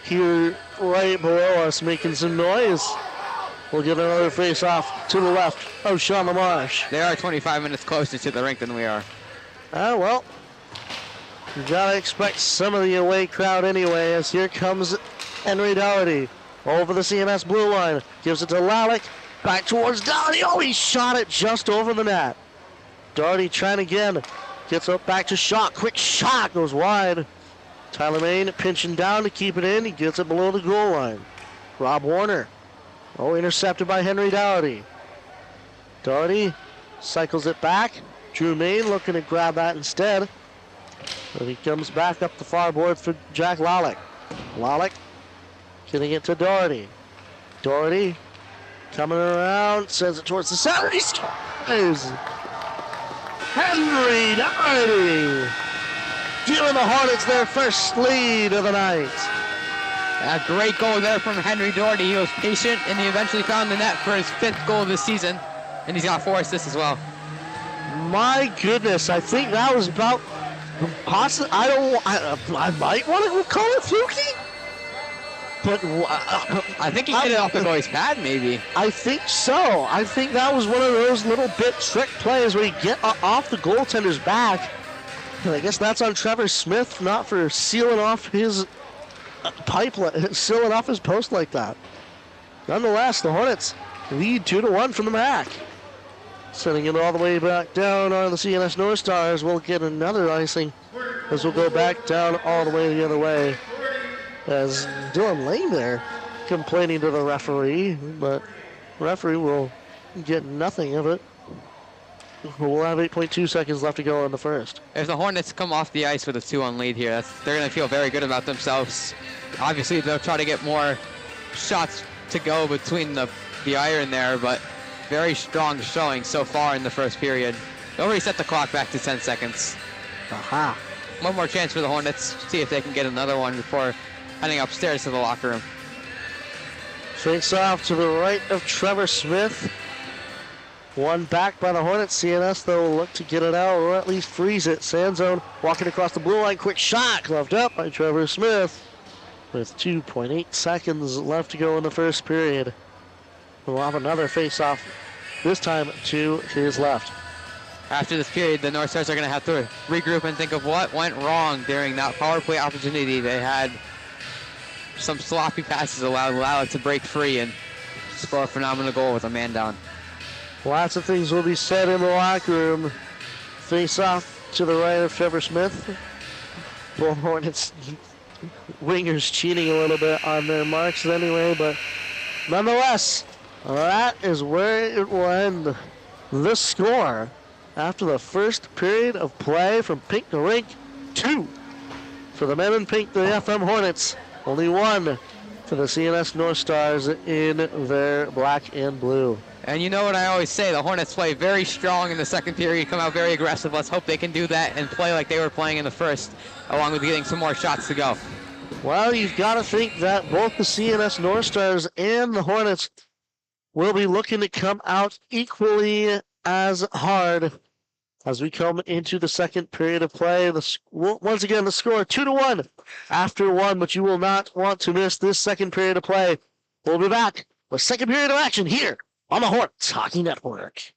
here right below us making some noise. We'll get another face-off to the left of Sean LaMarche. They are 25 minutes closer to the rink than we are. Well, you gotta expect some of the away crowd anyway, as here comes Henry Dougherty over the CNS blue line. Gives it to Lalick. Back towards Dougherty. Oh, he shot it just over the net. Dougherty trying again. Gets up back to shot. Quick shot goes wide. Tyler Main pinching down to keep it in. He gets it below the goal line. Rob Warner. Intercepted by Henry Dougherty. Dougherty cycles it back. Drew Main looking to grab that instead. But he comes back up the far boards for Jack Lalick. Lalick getting it to Dougherty. Dougherty coming around, sends it towards the center. He scores! Henry Dougherty giving the Hornets their first lead of the night. A great goal there from Henry Dougherty. He was patient, and he eventually found the net for his 5th goal of the season. And he's got 4 assists as well. My goodness, I think that was about possible. I might want to call it fluky, but I think he hit it off the goalie's pad, maybe. I think so. I think that was one of those little bit trick plays where you get off the goaltender's back. And I guess that's on Trevor Smith, not for sealing off his pipeline, sealing off his post like that. Nonetheless, the Hornets lead 2-1 from the MACC. Sending it all the way back down on the CNS Northstars. We'll get another icing as we'll go back down all the way the other way. As Dylan Lane there complaining to the referee, but referee will get nothing of it. We'll have 8.2 seconds left to go in the first. If the Hornets come off the ice with a 2-1 lead here, they're going to feel very good about themselves. Obviously, they'll try to get more shots to go between the iron there, but very strong showing so far in the first period. They'll reset the clock back to 10 seconds. Aha. One more chance for the Hornets. See if they can get another one before heading upstairs to the locker room. Face off to the right of Trevor Smith. One back by the Hornets. CNS, though, will look to get it out or at least freeze it. Sandzone walking across the blue line. Quick shot. Gloved up by Trevor Smith with 2.8 seconds left to go in the first period. We'll have another face-off, this time to his left. After this period, the North Stars are going to have to regroup and think of what went wrong during that power play opportunity. They had some sloppy passes allow it to break free and score a phenomenal goal with a man down. Lots of things will be said in the locker room. Face off to the right of Trevor Smith. Bull Hornets wingers cheating a little bit on their marks anyway, but nonetheless, that is where it will end. The score after the first period of play from pink to rink, 2 for the men in pink, the FM Hornets. Only 1 for the CNS Northstars in their black and blue. And you know what I always say, the Hornets play very strong in the second period, come out very aggressive. Let's hope they can do that and play like they were playing in the first, along with getting some more shots to go. Well, you've got to think that both the CNS Northstars and the Hornets will be looking to come out equally as hard as we come into the second period of play. Once again, the score 2-1 after 1, but you will not want to miss this second period of play. We'll be back with second period of action here on the Hornets Hockey Network.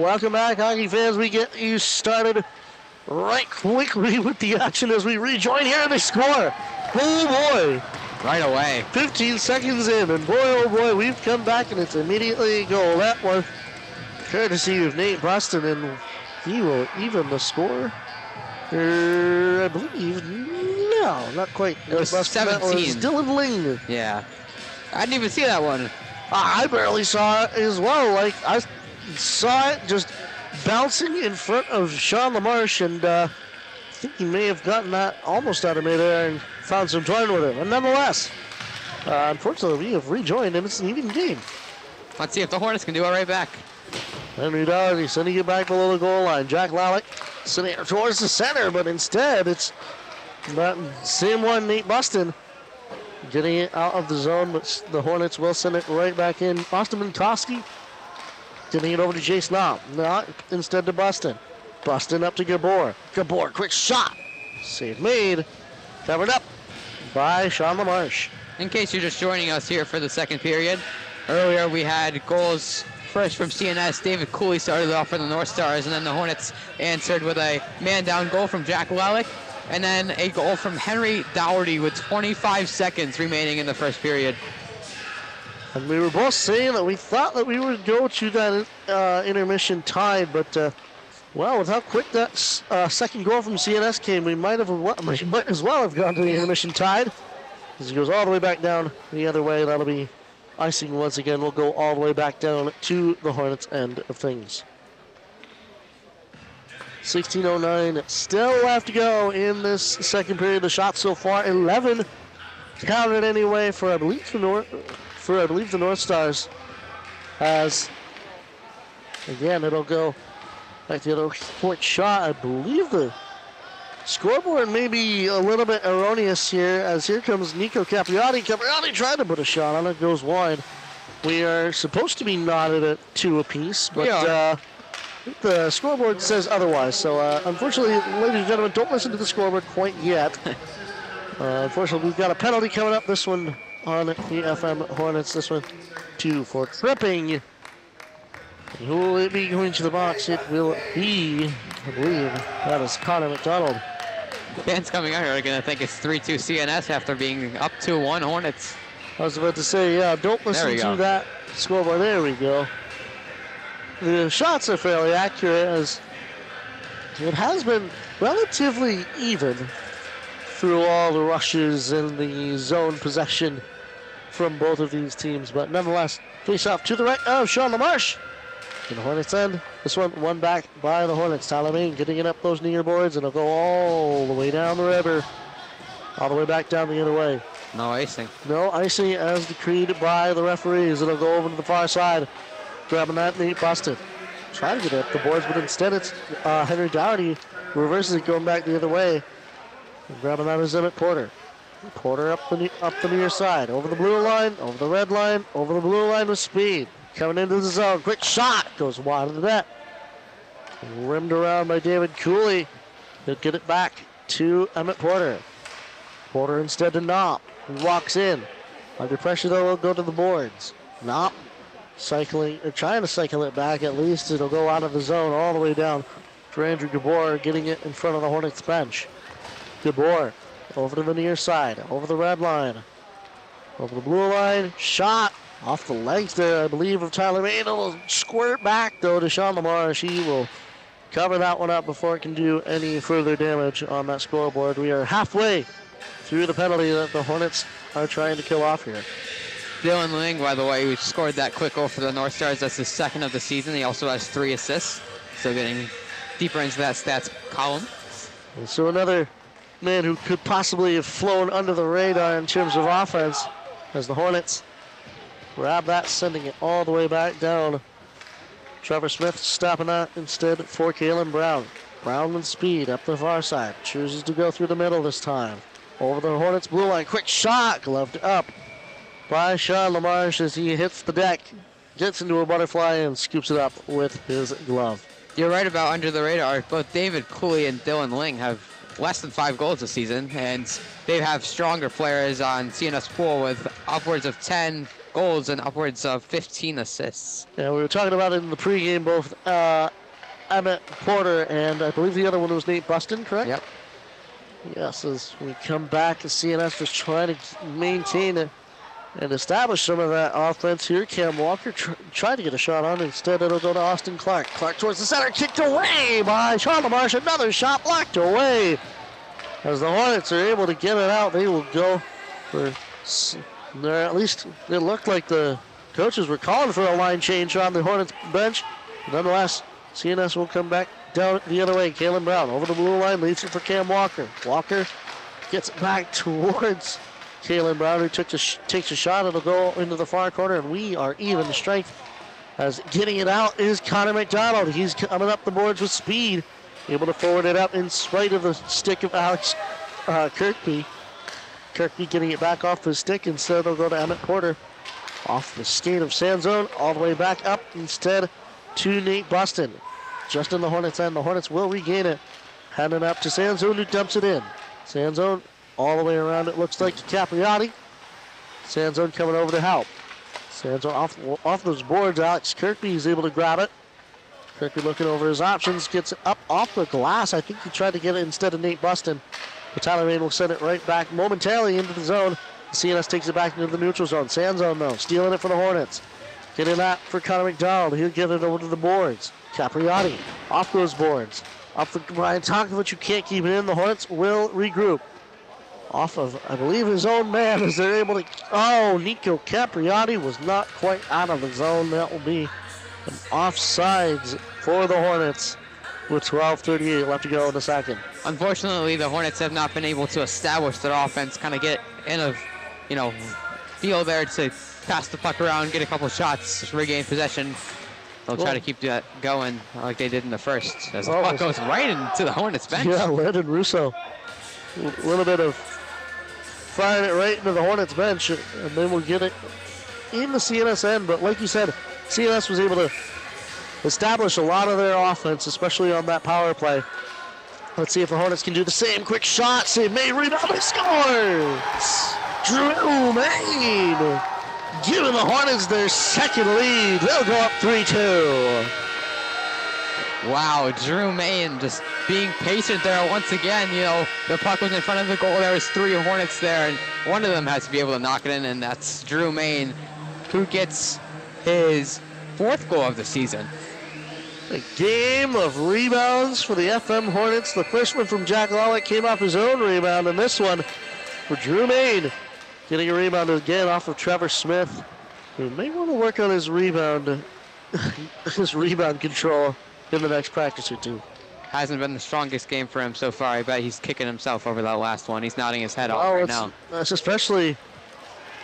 Welcome back, hockey fans. We get you started right quickly with the action as we rejoin here and they score. Oh boy. Right away. 15 seconds in, and boy, oh boy, we've come back, and it's immediately a goal. That one, courtesy of Nate Buston, and he will even the score. I believe, no, not quite. It was Buston, that 17. was Dylan Ling. Yeah. I didn't even see that one. I barely saw it as well. Like, I saw it just bouncing in front of Sean LaMarche, and I think he may have gotten that almost out of midair and found some twine with him. And nonetheless, unfortunately, we have rejoined, and it's an even game. Let's see if the Hornets can do it right back. Henry Doherty sending it back below the goal line. Jack Lallick sending it towards the center, but instead it's that same one, Nate Buston, getting it out of the zone, but the Hornets will send it right back in. Austin Minkowski getting it over to Jace Knob. Not instead to Buston. Buston up to Gabor. Gabor, quick shot. Save made. Covered up by Sean LaMarche. In case you're just joining us here for the second period, earlier we had goals first from CNS. David Cooley started off for the Northstars, and then the Hornets answered with a man-down goal from Jack Lallick, and then a goal from Henry Dougherty with 25 seconds remaining in the first period. And we were both saying that we thought that we would go to that intermission tied, but well, with how quick that second goal from CNS came, we might as well have gone to the intermission tied. As he goes all the way back down the other way, that'll be icing once again. We'll go all the way back down to the Hornets' end of things. 16:09 still left to go in this second period. The shots so far 11 counted anyway for I believe the Northstars. As again, it'll go back to the other point shot. I believe the scoreboard may be a little bit erroneous here, as here comes Nico Capriati. Capriati tried to put a shot on it, goes wide. We are supposed to be knotted at 2 apiece, but the scoreboard says otherwise. So unfortunately, ladies and gentlemen, don't listen to the scoreboard quite yet. Unfortunately, we've got a penalty coming up. This one on the FM Hornets. This one 2 for tripping. Who will it be going to the box? It will be, I believe, that is Connor McDonald. Fans coming out here are going to think it's 3-2 CNS after being up 2-1 Hornets. I was about to say, yeah, don't listen to that scoreboard. There we go. The shots are fairly accurate, as it has been relatively even through all the rushes and the zone possession from both of these teams. But nonetheless, face off to the right of Sean LaMarche. In the Hornets end, this one back by the Hornets. Tyler Main getting it up those near boards, and it'll go all the way down the river, all the way back down the other way. No icing. No icing as decreed by the referees. It'll go over to the far side. Grabbing that, Nate Buston. Trying to get up the boards, but instead it's Henry Dougherty reverses it, going back the other way. And grabbing that is Emmett Porter. Porter up the near side, over the blue line, over the red line, over the blue line with speed. Coming into the zone, quick shot, goes wide of the net. Rimmed around by David Cooley. He'll get it back to Emmett Porter. Porter instead to Knopp, who walks in. Under pressure though, he'll go to the boards. Knopp cycling, or trying to cycle it back at least. It'll go out of the zone all the way down for Andrew Gabor, getting it in front of the Hornets bench. Gabor over to the near side, over the red line, over the blue line, shot off the legs there, I believe, of Tyler Main. It'll squirt back though to Sean LaMarche. He will cover that one up before it can do any further damage on that scoreboard. We are halfway through the penalty that the Hornets are trying to kill off here. Dylan Ling, by the way, who scored that quick goal for the Northstars. That's his second of the season. He also has 3 assists. So getting deeper into that stats column. And so another man who could possibly have flown under the radar in terms of offense, as the Hornets grab that, sending it all the way back down. Trevor Smith stopping that instead for Kalen Brown. Brown with speed up the far side. Chooses to go through the middle this time. Over the Hornets blue line. Quick shot. Gloved up by Sean LaMarche as he hits the deck. Gets into a butterfly and scoops it up with his glove. You're right about under the radar. Both David Cooley and Dylan Ling have less than 5 goals this season, and they have stronger players on CNS pool with upwards of 10 goals and upwards of 15 assists. Yeah, we were talking about it in the pregame, both Emmett Porter and I believe the other one was Nate Buston, correct? Yep. Yes, as we come back, the CNS just trying to maintain it and establish some of that offense here. Cam Walker tried to get a shot on. Instead, it'll go to Austin Clark. Clark towards the center, kicked away by Sean LaMarche. Another shot blocked away. As the Hornets are able to get it out, they will go for... At least it looked like the coaches were calling for a line change on the Hornets bench. Nonetheless, CNS will come back down the other way. Kalen Brown over the blue line, leaves it for Cam Walker. Walker gets it back towards Kalen Brown, who takes a shot. It'll go into the far corner, and we are even strength. As getting it out is Connor McDonald. He's coming up the boards with speed, able to forward it up in spite of the stick of Alex Kirkby. Kirkby getting it back off his stick. Instead, it'll go to Emmett Porter. Off the skate of Sanzone, all the way back up instead to Nate Buston. Just in the Hornets end. The Hornets will regain it. Handing up to Sanzone, who dumps it in. Sanzone all the way around, it looks like, to Capriati. Sanzone coming over to help. Sanzone off those boards. Alex Kirkby is able to grab it. Kirkby looking over his options, gets it up off the glass. I think he tried to get it instead of Nate Buston. But Tyler Main will send it right back momentarily into the zone. The CNS takes it back into the neutral zone. Sanzone, though, stealing it for the Hornets. Getting that for Connor McDonald. He'll get it over to the boards. Capriati off those boards. Up for Brian Tonkovich, who can't keep it in. The Hornets will regroup. Off of, I believe, his own man as they're able to... Oh, Nico Capriati was not quite out of the zone. That will be an offsides for the Hornets with 12:38 left to go in the second. Unfortunately, the Hornets have not been able to establish their offense, kind of get in a, feel there to pass the puck around, get a couple shots, regain possession. They'll try to keep that going like they did in the first. As the puck goes right into the Hornets bench. Yeah, Landon Russo. A little bit of firing it right into the Hornets bench, and then we'll get it in the CNS end. But like you said, CNS was able to establish a lot of their offense, especially on that power play. Let's see if the Hornets can do the same. Quick shot, save made, rebound, they scores! Drew Main giving the Hornets their second lead. They'll go up 3-2. Wow, Drew Main just being patient there once again. The puck was in front of the goal. There was 3 Hornets there, and one of them has to be able to knock it in, and that's Drew Main, who gets his 4th goal of the season. A game of rebounds for the FM Hornets. The first one from Jack Lawlett came off his own rebound, and this one for Drew Main, getting a rebound again off of Trevor Smith, who may want to work on his rebound control in the next practice or two. Hasn't been the strongest game for him so far. I bet he's kicking himself over that last one. He's nodding his head off right now. That's especially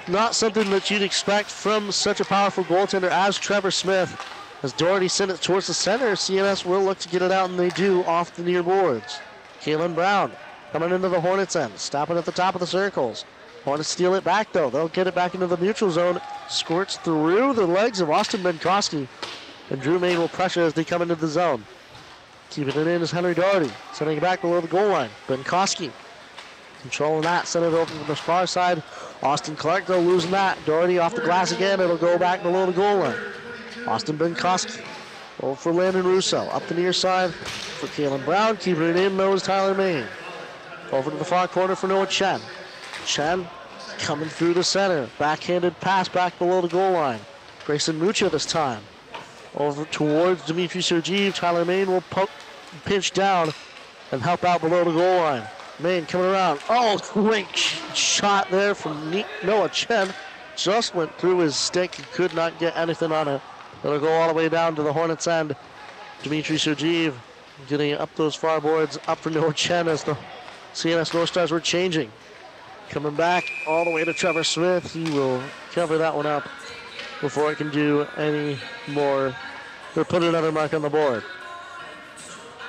not something that you'd expect from such a powerful goaltender as Trevor Smith. As Doherty sent it towards the center, CNS will look to get it out, and they do off the near boards. Kalen Brown coming into the Hornets end, stopping at the top of the circles. Hornets steal it back, though. They'll get it back into the neutral zone. Squirts through the legs of Austin Benkowski. And Drew Main will pressure as they come into the zone. Keeping it in is Henry Doherty, sending it back below the goal line. Benkowski controlling that, send it over to the far side. Austin Clark, though, losing that. Doherty off the glass again. It'll go back below the goal line. Austin Benkowski over for Landon Russo. Up the near side for Kalen Brown. Keeping it in, though, is Tyler Main. Over to the far corner for Noah Chen. Chen coming through the center. Backhanded pass back below the goal line. Grayson Mucha this time. Over towards Dmitry Sergeev. Tyler Main will pinch down and help out below the goal line. Main coming around. Oh, quick shot there from Noah Chen. Just went through his stick. He could not get anything on it. It'll go all the way down to the Hornets end. Dmitry Sergeev getting up those far boards. Up for Noah Chen as the CNS Northstars were changing. Coming back all the way to Trevor Smith. He will cover that one up before it can do any more or put another mark on the board.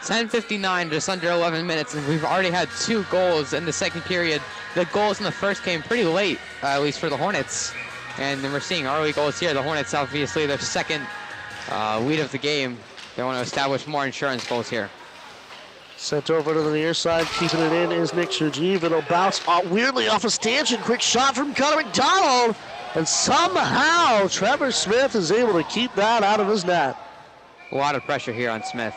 10:59, just under 11 minutes, and we've already had 2 goals in the second period. The goals in the first came pretty late, at least for the Hornets. And then we're seeing early goals here. The Hornets, obviously, their second lead of the game. They want to establish more insurance goals here. Sent over to the near side, keeping it in is Nick Sergeev. It'll bounce weirdly off a stanchion. Quick shot from Connor McDonald. And somehow Trevor Smith is able to keep that out of his net. A lot of pressure here on Smith.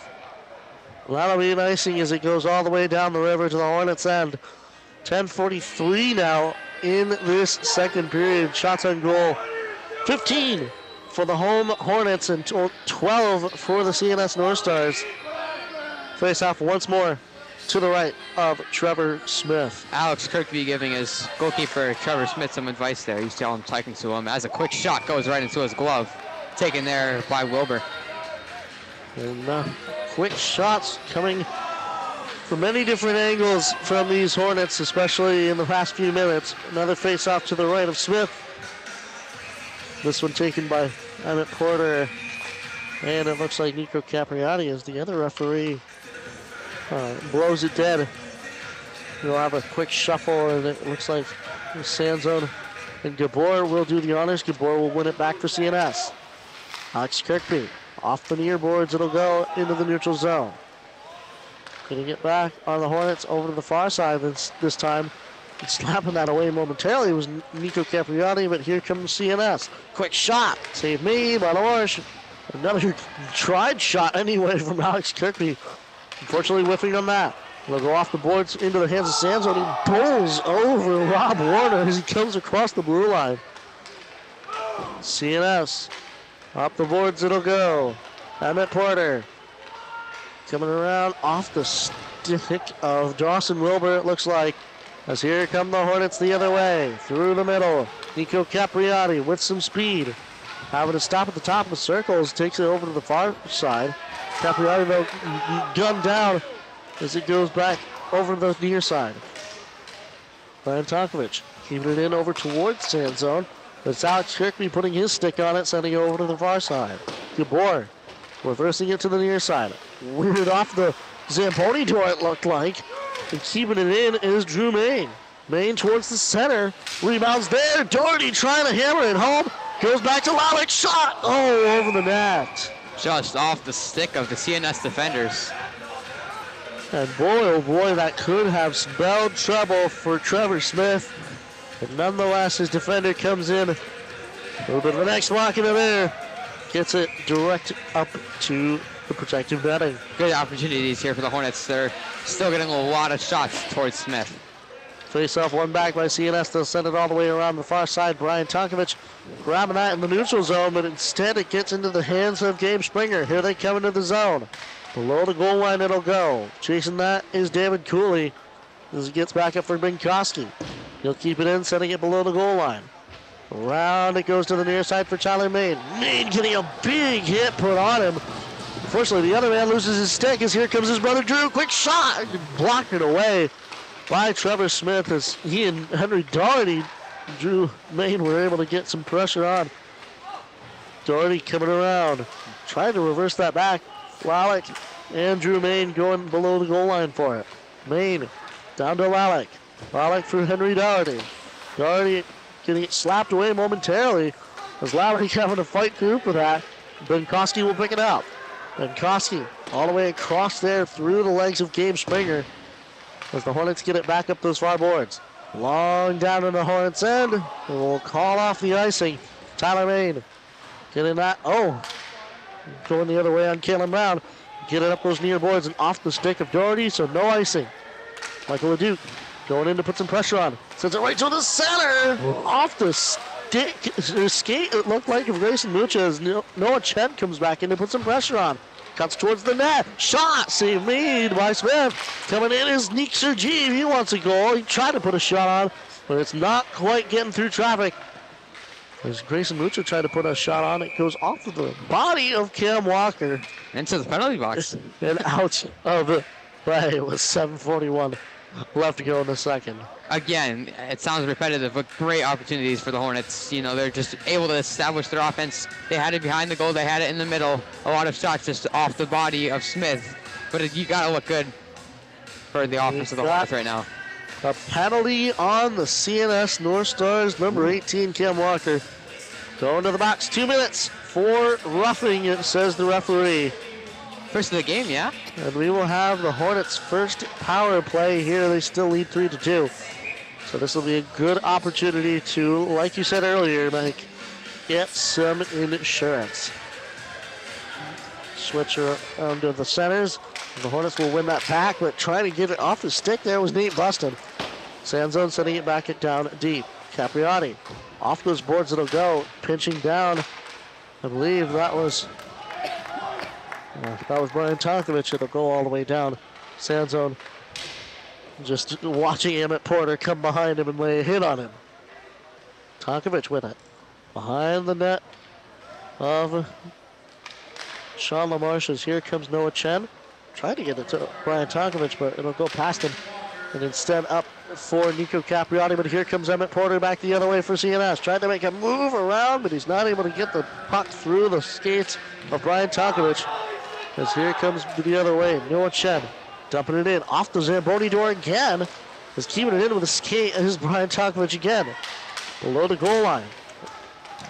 That'll be an icing as it goes all the way down the river to the Hornets' end. 10:43 now in this second period. Shots on goal, 15 for the home Hornets and 12 for the CNS Northstars. Face off once more to the right of Trevor Smith. Alex Kirkby giving his goalkeeper Trevor Smith some advice there. He's telling him, talking to him as a quick shot goes right into his glove. Taken there by Wilbur. And quick shots coming from many different angles from these Hornets, especially in the past few minutes. Another face-off to the right of Smith. This one taken by Emmett Porter. And it looks like Nico Capriati is the other referee. Blows it dead. We'll have a quick shuffle, and it looks like Sanzone and Gabor will do the honors. Gabor will win it back for CNS. Alex Kirkby off the near boards. It'll go into the neutral zone. Gonna get back on the Hornets over to the far side this time. And slapping that away momentarily was Nico Capriati, but here comes CNS. Quick shot. Save me by Lorsch. Another tried shot anyway from Alex Kirkby. Unfortunately whiffing on that. They'll go off the boards into the hands of Sanzone. He pulls over Rob Warner as he comes across the blue line. CNS. Up the boards it'll go. Emmett Porter. Coming around off the stick of Dawson Wilbur, it looks like. As here come the Hornets the other way. Through the middle. Nico Capriati with some speed. Having to stop at the top of the circles. Takes it over to the far side. Capriati though gunned down as it goes back over the near side. Brian Tonkovic keeping it in over towards Sanzone. It's Alex Kirkby putting his stick on it, sending it over to the far side. Gabor reversing it to the near side. Weirded off the Zamponi door, it looked like. And keeping it in is Drew Main. Main towards the center. Rebounds there. Doherty trying to hammer it home. Goes back to Lalick. Shot! Oh, over the net. Just off the stick of the CNS defenders. And boy, oh boy, that could have spelled trouble for Trevor Smith. But nonetheless, his defender comes in. A little bit of an X walk into there. Gets it direct up to the protective netting. Good opportunities here for the Hornets. They're still getting a lot of shots towards Smith. Face off one back by CNS. They'll send it all the way around the far side. Brian Tonkovic grabbing that in the neutral zone, but instead it gets into the hands of Gabe Springer. Here they come into the zone. Below the goal line it'll go. Chasing that is David Cooley as he gets back up for Binkowski. He'll keep it in, sending it below the goal line. Around it goes to the near side for Tyler Main. Main getting a big hit put on him. Unfortunately, the other man loses his stick as here comes his brother Drew. Quick shot! Blocked it away by Trevor Smith as he and Henry Doherty, Drew Main, were able to get some pressure on. Doherty coming around, trying to reverse that back. Lalick and Drew Main going below the goal line for it. Main down to Lalick. Lalick for Henry Doherty. Doherty getting it slapped away momentarily as Lalick having to fight through for that. Binkowski will pick it up. Binkowski all the way across there through the legs of Gabe Springer as the Hornets get it back up those far boards. Long down in the Hornets end. And we'll call off the icing. Tyler Main getting that. Oh, going the other way on Kalen Brown. Getting up those near boards and off the stick of Doherty, so no icing. Michael LeDuc going in to put some pressure on. Sends it right to the center. Off the stick, skate, it looked like of Grayson Mucha as Noah Chen comes back in to put some pressure on. Cuts towards the net. Shot, save made by Smith. Coming in is Nick Sergeev. He wants a goal. He tried to put a shot on, but it's not quite getting through traffic. As Grayson Mucha tried to put a shot on, it goes off of the body of Cam Walker. Into the penalty box. And out of the play with 7:41 left to go in the second. Again, it sounds repetitive, but great opportunities for the Hornets. You know, they're just able to establish their offense. They had it behind the goal. They had it in the middle. A lot of shots just off the body of Smith. But you got to look good for the offense of the Hornets right now. A penalty on the CNS Northstars, number 18, Cam Walker. Going to the box, 2 minutes for roughing it, says the referee. First of the game, yeah? And we will have the Hornets' first power play here. They still lead 3-2. So this will be a good opportunity to, like you said earlier, Mike, get some insurance. Switch around to the centers. The Hornets will win that pack, but trying to get it off the stick there was Nate Buston. Sanzone sending it back down deep. Capriati. Off those boards it'll go. Pinching down. I believe that was Brian Tonkovich. It'll go all the way down. Sanzone just watching Emmett Porter come behind him and lay a hit on him. Tonkovich with it. Behind the net of Sean LaMarche's. Here comes Noah Chen. Tried to get it to Brian Tonkovich, but it'll go past him. And instead up for Nico Capriati, but here comes Emmett Porter back the other way for CNS. Tried to make a move around, but he's not able to get the puck through the skates of Brian Tonkovich. As here comes the other way, Noah Chen dumping it in. Off the Zamboni door again. Is keeping it in with a skate, and is Brian Tonkovich again. Below the goal line.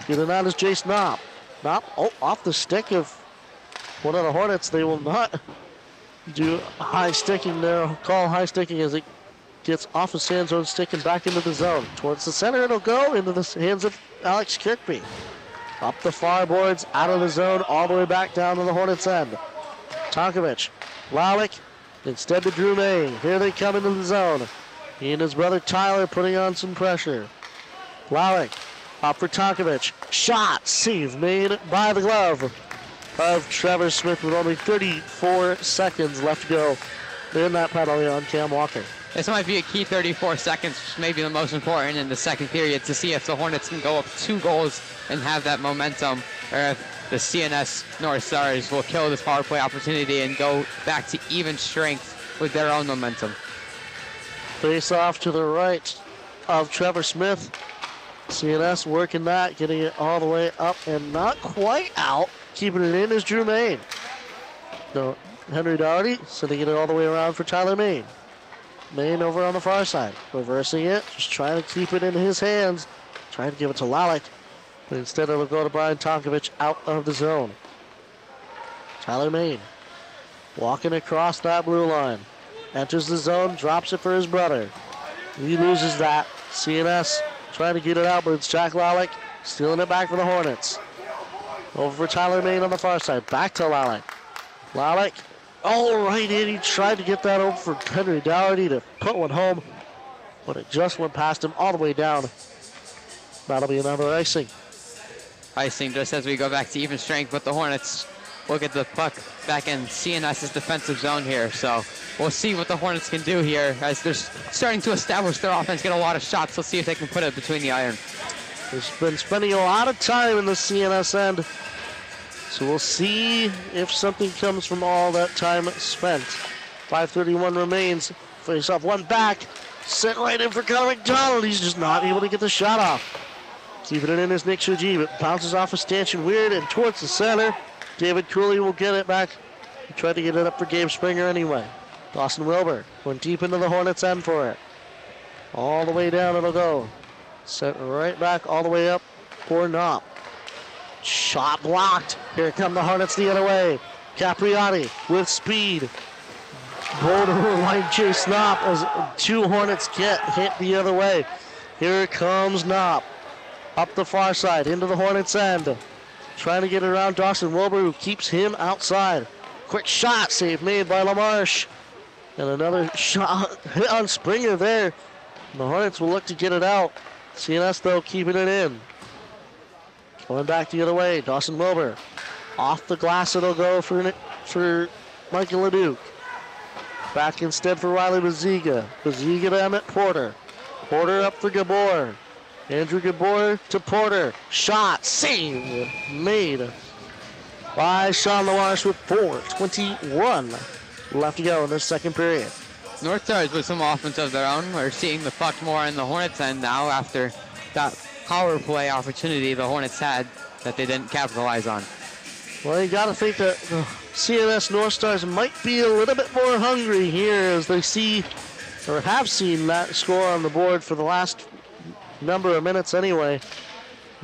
Getting out is Jace Knopp. Knopp, off the stick of one of the Hornets. They will not do high sticking there. Call high sticking as it gets off of Sanzone stick and back into the zone. Towards the center it'll go into the hands of Alex Kirkby. Up the far boards, out of the zone, all the way back down to the Hornets end. Tonkovich, Lalick, instead to Drew May. Here they come into the zone. He and his brother Tyler putting on some pressure. Lalick, up for Tonkovich. Shot, save made by the glove of Trevor Smith with only 34 seconds left to go in that penalty on Cam Walker. This might be a key 34 seconds, maybe the most important in the second period, to see if the Hornets can go up 2 goals and have that momentum, or if the CNS Northstars will kill this power play opportunity and go back to even strength with their own momentum. Face off to the right of Trevor Smith. CNS working that, getting it all the way up and not quite out. Keeping it in is Drew Main. No, Henry Doherty sending it all the way around for Tyler Main. Main over on the far side. Reversing it, just trying to keep it in his hands. Trying to give it to Lalick. But instead it'll go to Brian Tonkovich out of the zone. Tyler Main walking across that blue line. Enters the zone, drops it for his brother. He loses that. CNS trying to get it out, but it's Jack Lalick stealing it back for the Hornets. Over for Tyler Main on the far side. Back to Lalick. Lalick, right in. He tried to get that over for Henry Dougherty to put one home, but it just went past him all the way down. That'll be another icing. Icing just as we go back to even strength, but the Hornets will get the puck back in CNS's defensive zone here. So we'll see what the Hornets can do here as they're starting to establish their offense, get a lot of shots. We'll see if they can put it between the iron. They've been spending a lot of time in the CNS end. So we'll see if something comes from all that time spent. 5:31 remains. Face off one back. Sent right in for Connor McDonald. He's just not able to get the shot off. Keeping it in is Nick Shoji, but bounces off a stanchion weird and towards the center. David Cooley will get it back. He tried to get it up for Gabe Springer anyway. Dawson Wilbur went deep into the Hornets end for it. All the way down it'll go. Sent right back all the way up for Knopp. Shot blocked. Here come the Hornets the other way. Capriati with speed. Borderline chase Knopp as 2 Hornets get hit the other way. Here comes Knopp. Up the far side into the Hornets end. Trying to get around Dawson Wilbur, who keeps him outside. Quick shot save made by LaMarche. And another shot hit on Springer there. The Hornets will look to get it out. CNS though keeping it in. Going back the other way, Dawson Wilbur. Off the glass it'll go for Michael Leduc. Back instead for Riley Baziga. Baziga to Emmett Porter. Porter up for Gabor. Andrew Gabor to Porter. Shot, save, made by Sean LaMarche with 4:21 left to go in this second period. Northstars with some offense of their own. We're seeing the puck more in the Hornets end now after that power play opportunity the Hornets had that they didn't capitalize on. Well, you got to think that the CNS Northstars might be a little bit more hungry here as they see, or have seen, that score on the board for the last number of minutes anyway.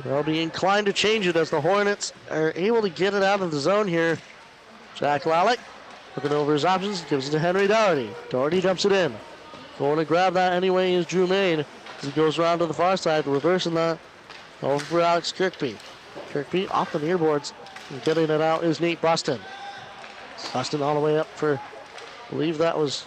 They'll be inclined to change it as the Hornets are able to get it out of the zone here. Jack Lalick looking over his options, gives it to Henry Doherty. Doherty dumps it in. Going to grab that anyway is Drew Main. as he goes around to the far side, reversing that over for Alex Kirkby. Kirkby off the near boards. And getting it out is Nate Buston. Buston all the way up for, I believe that was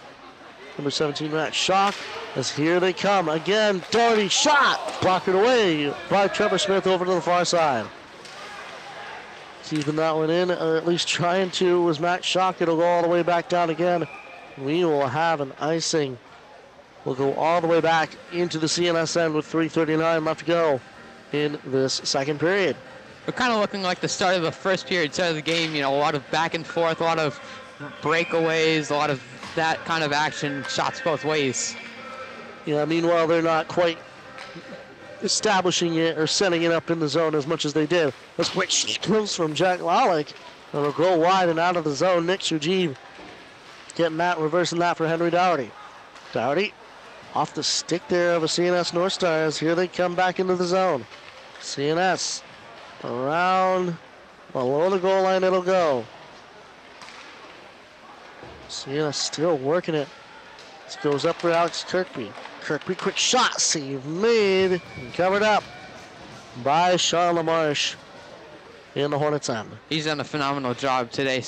number 17, Matt Schock. As here they come again. Doherty shot. Blocked it away by Trevor Smith over to the far side. Keeping that one in, or at least trying to, was Matt Schock. It'll go all the way back down again. We will have an icing. We'll go all the way back into the CNS end with 3:39 left to go in this second period. We're kind of looking like the start of the first period, start of the game. A lot of back and forth, a lot of breakaways, a lot of that kind of action, shots both ways. Yeah, meanwhile, they're not quite establishing it or setting it up in the zone as much as they did. This quick close from Jack Lalick. It'll go wide and out of the zone. Nick Sujib getting that, reversing that for Henry Dougherty. Dougherty off the stick there of a CNS Northstars. Here they come back into the zone. CNS around below the goal line it'll go. CNS still working it. This goes up for Alex Kirkby. Kirkby, quick shot, save made and covered up by Sean LaMarche in the Hornets end. He's done a phenomenal job today,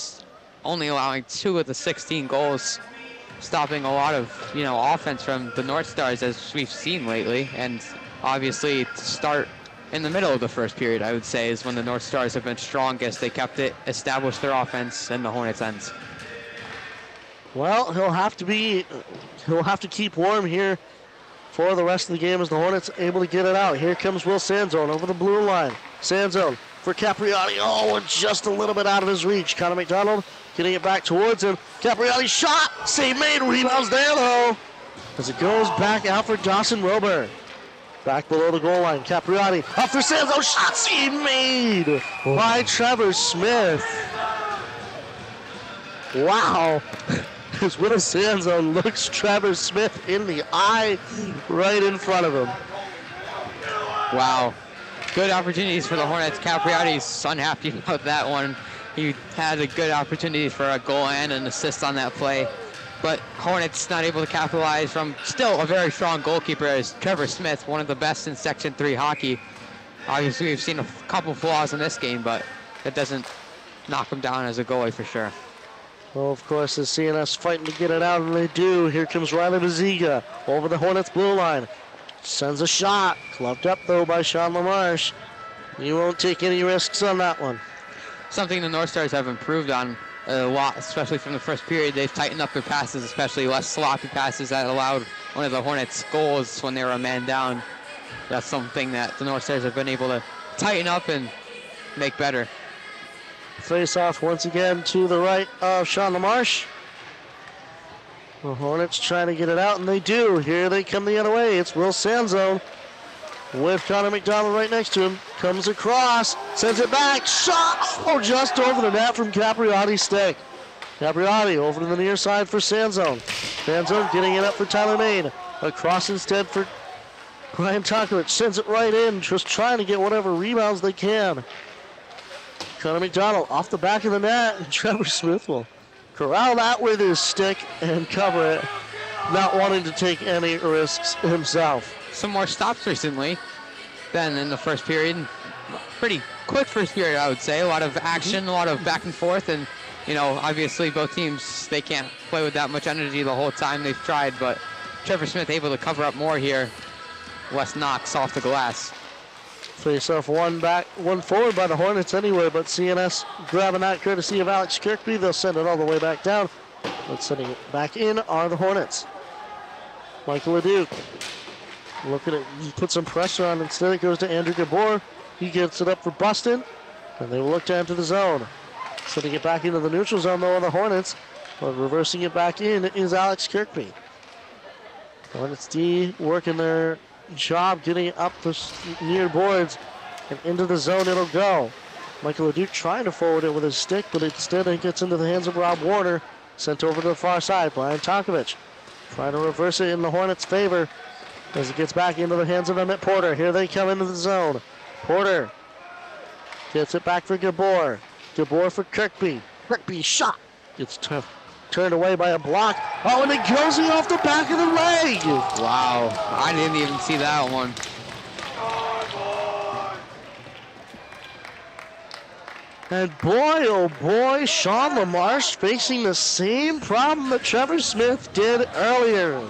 only allowing 2 of the 16 goals, stopping a lot of offense from the Northstars as we've seen lately. And obviously to start in the middle of the first period, I would say, is when the Northstars have been strongest. They kept it, established their offense, and the Hornets ends. Well, he'll have to keep warm here for the rest of the game as the Hornets able to get it out. Here comes Will Sanzone over the blue line. Sanzone for Capriati. Oh, and just a little bit out of his reach. Connor McDonald getting it back towards him. Capriati shot. Save made. Rebounds there, though. As it goes back out for Dawson Rober. Back below the goal line. Capriati up for Sanzone. Shot save made by Trevor Smith. Wow. As Will Sanzone looks Trevor Smith in the eye right in front of him. Wow. Good opportunities for the Hornets. Capriati's unhappy about that one. He had a good opportunity for a goal and an assist on that play. But Hornets not able to capitalize from still a very strong goalkeeper as Trevor Smith, one of the best in Section 3 hockey. Obviously, we've seen a couple flaws in this game, but that doesn't knock him down as a goalie for sure. Well, of course, the CNS fighting to get it out, and they do. Here comes Riley Baziga over the Hornets blue line. Sends a shot. Clubbed up, though, by Sean LaMarche. You won't take any risks on that one. Something the Northstars have improved on a lot, especially from the first period. They've tightened up their passes, especially less sloppy passes that allowed one of the Hornets goals when they were a man down. That's something that the Northstars have been able to tighten up and make better. Face off once again to the right of Sean LaMarche. The Hornets trying to get it out, and they do. Here they come the other way. It's Will Sanzone with Connor McDonald right next to him. Comes across, sends it back, shot! Oh, just over the net from Capriati's stick. Capriati over to the near side for Sanzone. Sanzone getting it up for Tyler Main. Across instead for Brian Tonkovich. Sends it right in, just trying to get whatever rebounds they can. Connor McDonald off the back of the net, and Trevor Smith will corral that with his stick and cover it, not wanting to take any risks himself. Some more stops recently than in the first period. Pretty quick first period, I would say. A lot of action, a lot of back and forth, and obviously both teams, they can't play with that much energy the whole time. They've tried, but Trevor Smith able to cover up more here. Less knocks off the glass. Face off one forward by the Hornets anyway, but CNS grabbing that courtesy of Alex Kirkby. They'll send it all the way back down. But sending it back in are the Hornets. Michael Leduc. Look at it. He put some pressure on. Instead, it goes to Andrew Gabor. He gets it up for Buston, and they will look to enter the zone. Sending it back into the neutral zone, though, on the Hornets. But reversing it back in is Alex Kirkby. Hornets D working their job getting it up the near boards, and into the zone it'll go. Michael Leduc trying to forward it with his stick, but instead it gets into the hands of Rob Warner. Sent over to the far side. Brian Tonkovich trying to reverse it in the Hornets' favor as it gets back into the hands of Emmett Porter. Here they come into the zone. Porter gets it back for Gabor. Gabor for Kirkby. Kirkby shot. It's tough. turned away by a block. Oh, and it goes off the back of the leg. Wow, I didn't even see that one. And boy, oh boy, Sean LaMarche facing the same problem that Trevor Smith did earlier.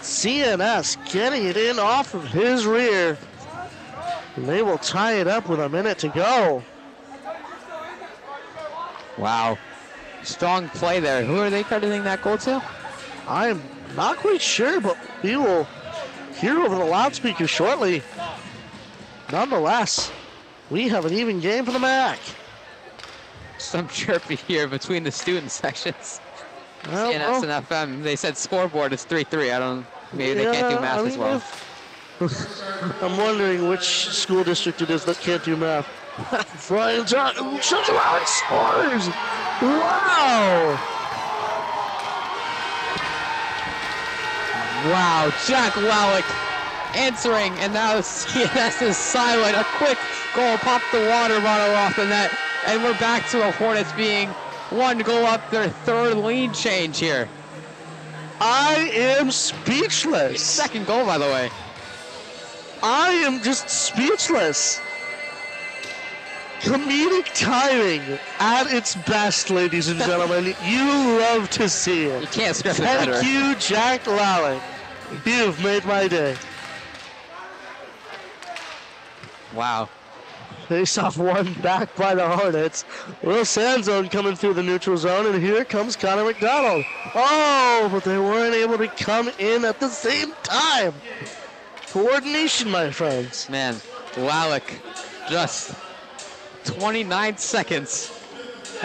CNS getting it in off of his rear. And they will tie it up with a minute to go. Wow, strong play there. Who are they crediting that goal to? I'm not quite sure, but we will hear over the loudspeaker shortly. Nonetheless, we have an even game for the MACC. Some chirpy here between the student sections. Well, CNS and FM, they said scoreboard is 3-3. I don't, maybe they can't do math as well. I'm wondering which school district it is that can't do math. Brian John shows him how it scores. Wow. Wow, Jack Lalick answering, and now CNS is silent. A quick goal, popped the water bottle off the net, and we're back to the Hornets being one goal up their third lead change here. I am speechless. Second goal, by the way. I am just speechless. Comedic timing at its best, ladies and gentlemen. You love to see it. You can't script it better. Thank you, Jack Lalick. You've made my day. Wow. Face off one back by the Hornets. Will Sanzone coming through the neutral zone, and here comes Connor McDonald. Oh, but they weren't able to come in at the same time. Coordination, my friends. Man, Lalick just 29 seconds.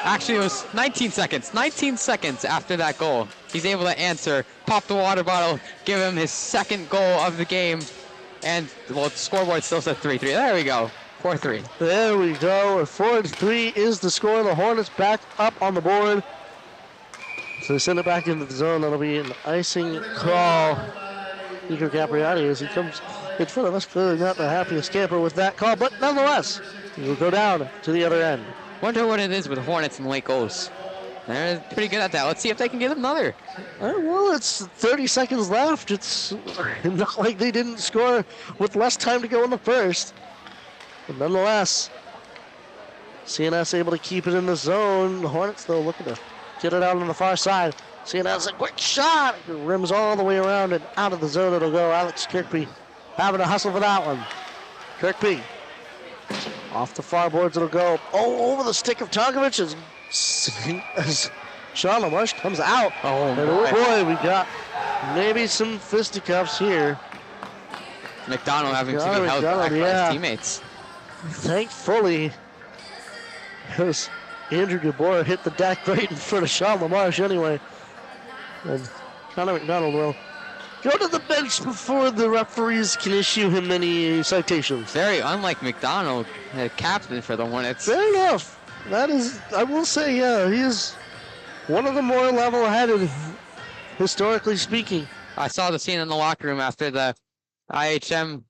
Actually, it was 19 seconds. 19 seconds after that goal. He's able to answer, pop the water bottle, give him his second goal of the game. And, well, the scoreboard still said 3-3. There we go. 4-3. There we go. 4-3 is the score. The Hornets back up on the board. So they send it back into the zone. That'll be an icing call. Igor Gabriati, as he comes in front of us, clearly not the happiest camper with that call, but nonetheless, he will go down to the other end. Wonder what it is with Hornets and late goals. They're pretty good at that. Let's see if they can get another. Well, it's 30 seconds left. It's not like they didn't score with less time to go in the first. But nonetheless, CNS able to keep it in the zone. The Hornets, though, looking to get it out on the far side. CNS, a quick shot. It rims all the way around and out of the zone it'll go. Alex Kirkby having to hustle for that one. Kirkby. Off the far boards it'll go. Oh, over the stick of Tonkovic as Sean LaMarche comes out. Oh, and oh boy, we got maybe some fisticuffs here. McDonald having to be held back by his teammates. Thankfully, because Andrew Gabor hit the deck right in front of Sean LaMarche anyway. And Connor McDonald will go to the bench before the referees can issue him any citations. Very unlike McDonald, the captain for the Hornets. Fair enough. That is, I will say, yeah, he is one of the more level-headed, historically speaking. I saw the scene in the locker room after the IHM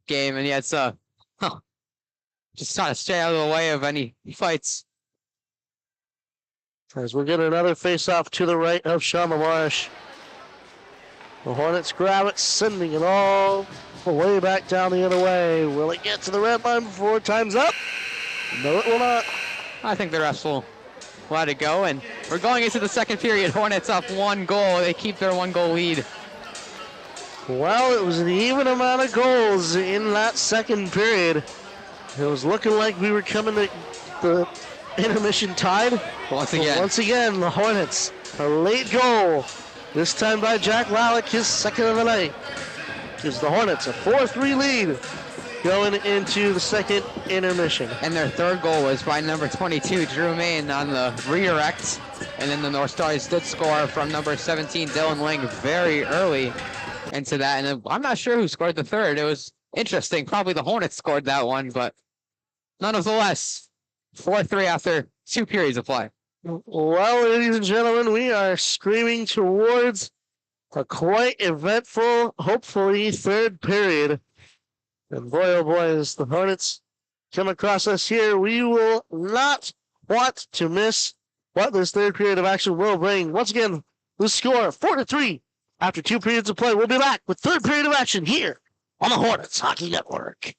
game, and yeah, it's just trying to stay out of the way of any fights. As we'll get another face-off to the right of Sean LaMarche. The Hornets grab it, sending it all the way back down the other way. Will it get to the red line before time's up? No, it will not. I think the refs will let it go, and we're going into the second period. Hornets up 1 goal. They keep their 1-goal lead. Well, it was an even amount of goals in that second period. It was looking like we were coming to the intermission tied. Once again, the Hornets, a late goal, this time by Jack Lalick, his second of the night, gives the Hornets a 4-3 lead going into the second intermission. And their third goal was by number 22, Drew Main, on the redirect. And then the Northstars did score from number 17, Dylan Ling, very early into that. And I'm not sure who scored the third. It was interesting. Probably the Hornets scored that one, but nonetheless, 4-3 after 2 periods of play. Well, ladies and gentlemen, we are screaming towards a quite eventful, hopefully, third period. And boy, oh boy, as the Hornets come across us here, we will not want to miss But this third period of action will bring, once again, the score 4-3 after 2 periods of play. We'll be back with third period of action here on the Hornets Hockey Network.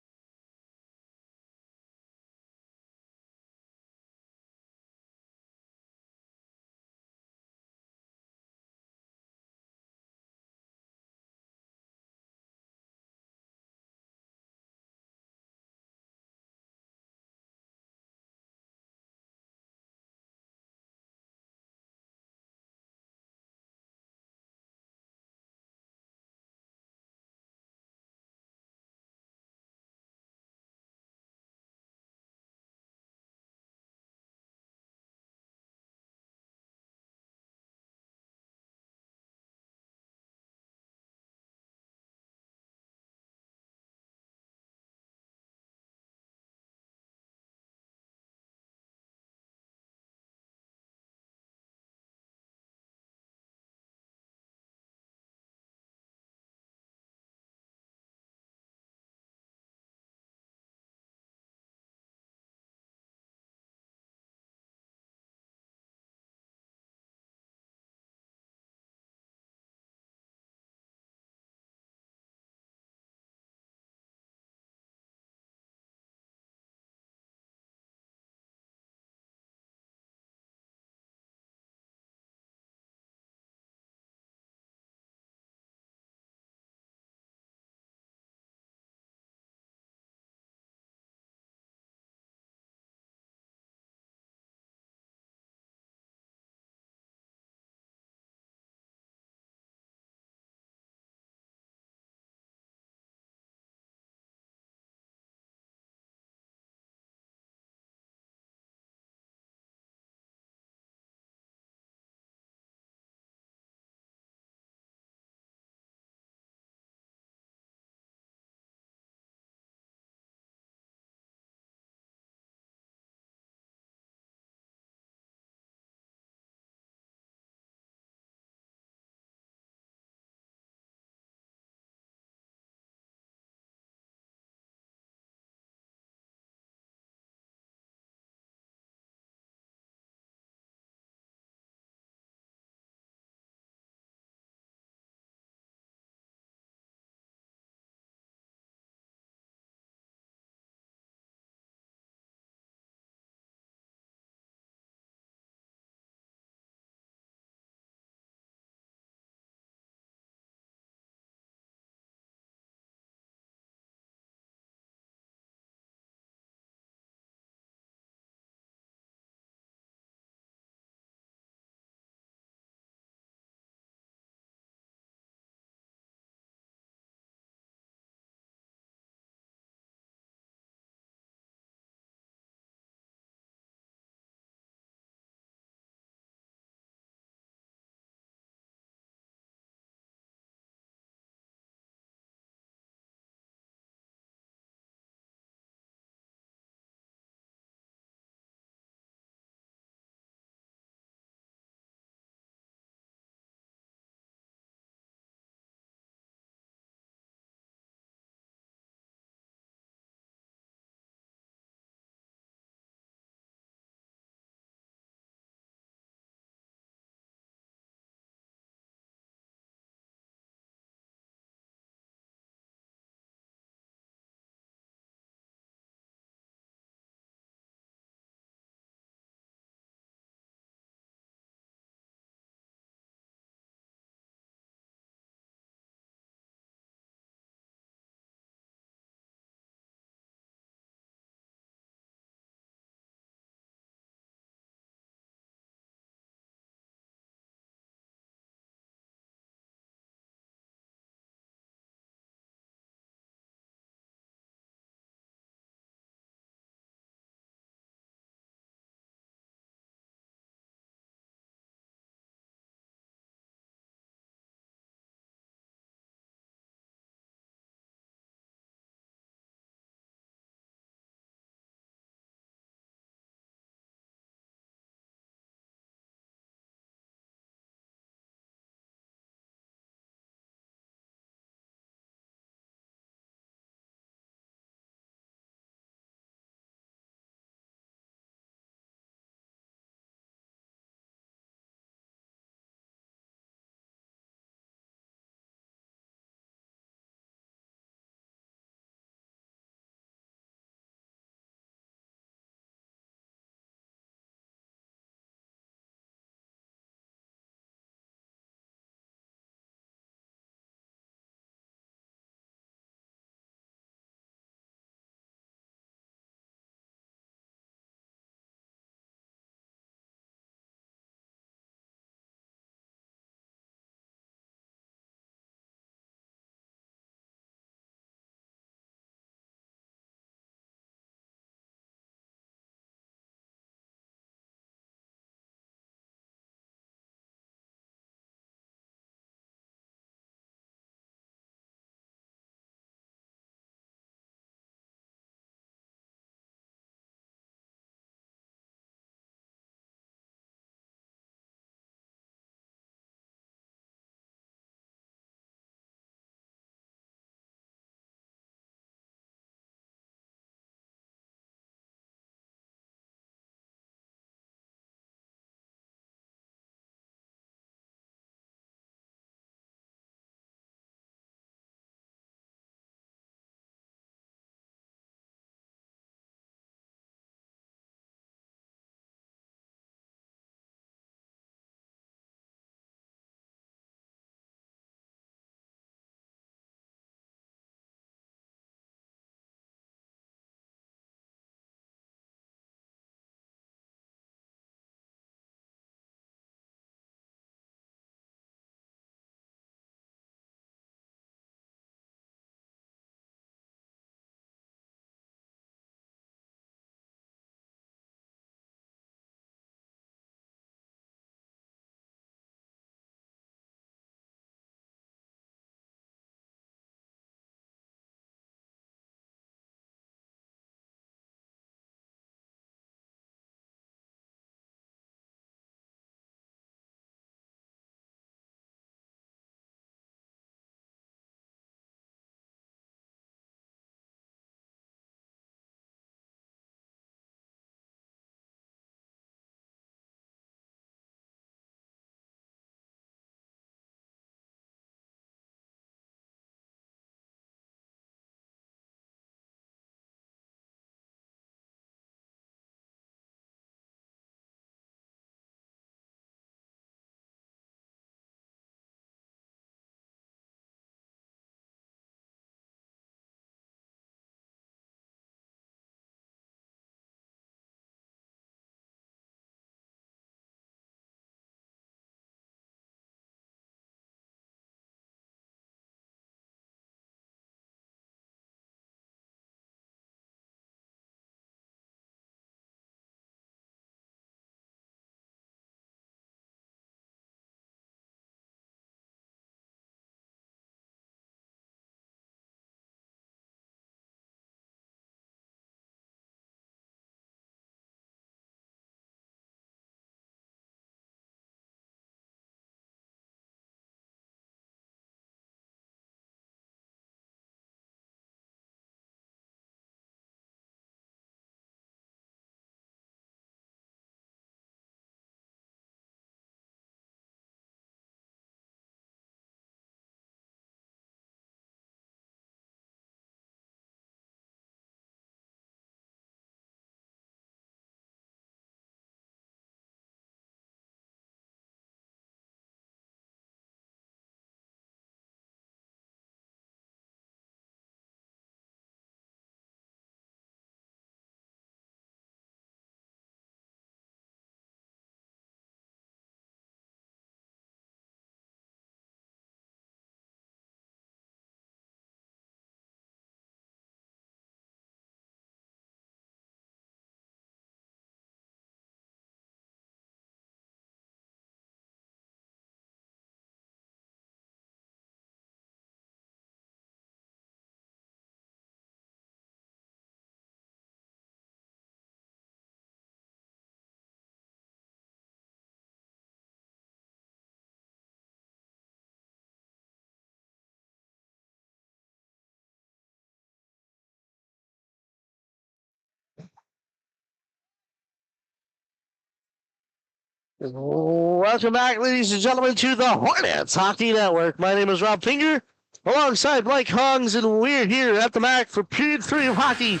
Welcome back, ladies and gentlemen, to the Hornets Hockey Network. My name is Rob Finger, alongside Mike Haungs, and we're here at the MACC for Period 3 of hockey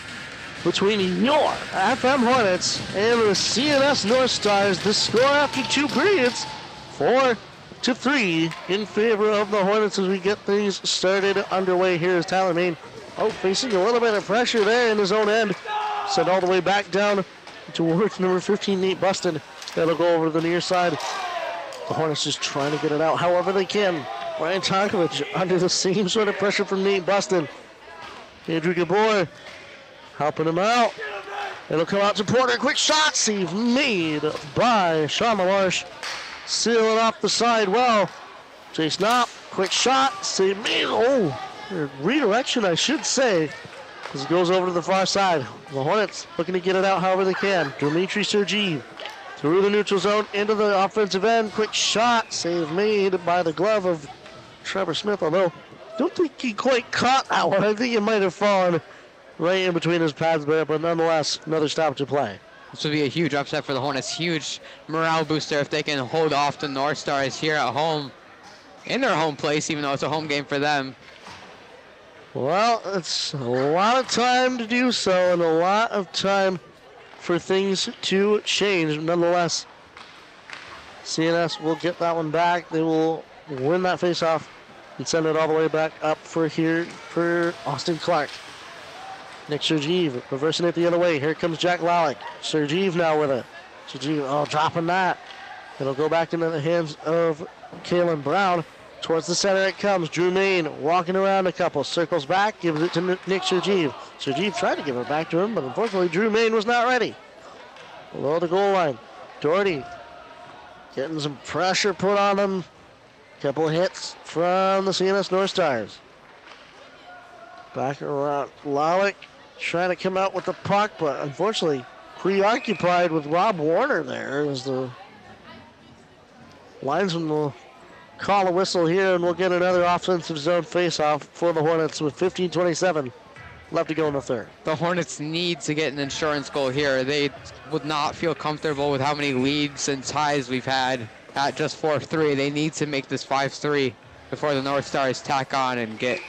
between your FM Hornets and the CNS Northstars. The score after 2 periods, 4-3 in favor of the Hornets as we get things started underway. Here is Tyler Main, facing a little bit of pressure there in his own end. Sent all the way back down towards number 15, Nate Buston. That'll go over to the near side. The Hornets just trying to get it out however they can. Ryan Tonkovich under the same sort of pressure from Nate Buston. Andrew Gabor helping him out. It'll come out to Porter. Quick shot save made by Sean LaMarche. Sealing off the side well. Chase Knopp. Quick shot save made. Redirection, I should say, as it goes over to the far side. The Hornets looking to get it out however they can. Dmitry Sergeev through the neutral zone into the offensive end. Quick shot save made by the glove of Trevor Smith, although don't think he quite caught that one. I think it might have fallen right in between his pads there, but nonetheless, another stoppage of play. This would be a huge upset for the Hornets. Huge morale booster if they can hold off the Northstars here at home, in their home place, even though it's a home game for them. Well, it's a lot of time to do so and a lot of time for things to change. Nonetheless, CNS will get that one back. They will win that faceoff and send it all the way back up for Austin Clark. Nick Sergeev reversing it the other way. Here comes Jack Lalick. Sergeev now with it. Sergeev, dropping that. It'll go back into the hands of Kalen Brown. Towards the center it comes. Drew Main walking around a couple. Circles back, gives it to Nick Sergeev. Sergeev tried to give it back to him, but unfortunately Drew Main was not ready. Below the goal line. Doherty getting some pressure put on him. Couple of hits from the CNS Northstars. Back around. Lalick trying to come out with the puck, but unfortunately preoccupied with Rob Warner there as the linesman will call a whistle here, and we'll get another offensive zone face-off for the Hornets with 15:27 left to go in the third. The Hornets need to get an insurance goal here. They would not feel comfortable with how many leads and ties we've had at just 4-3. They need to make this 5-3 before the Northstars tack on and get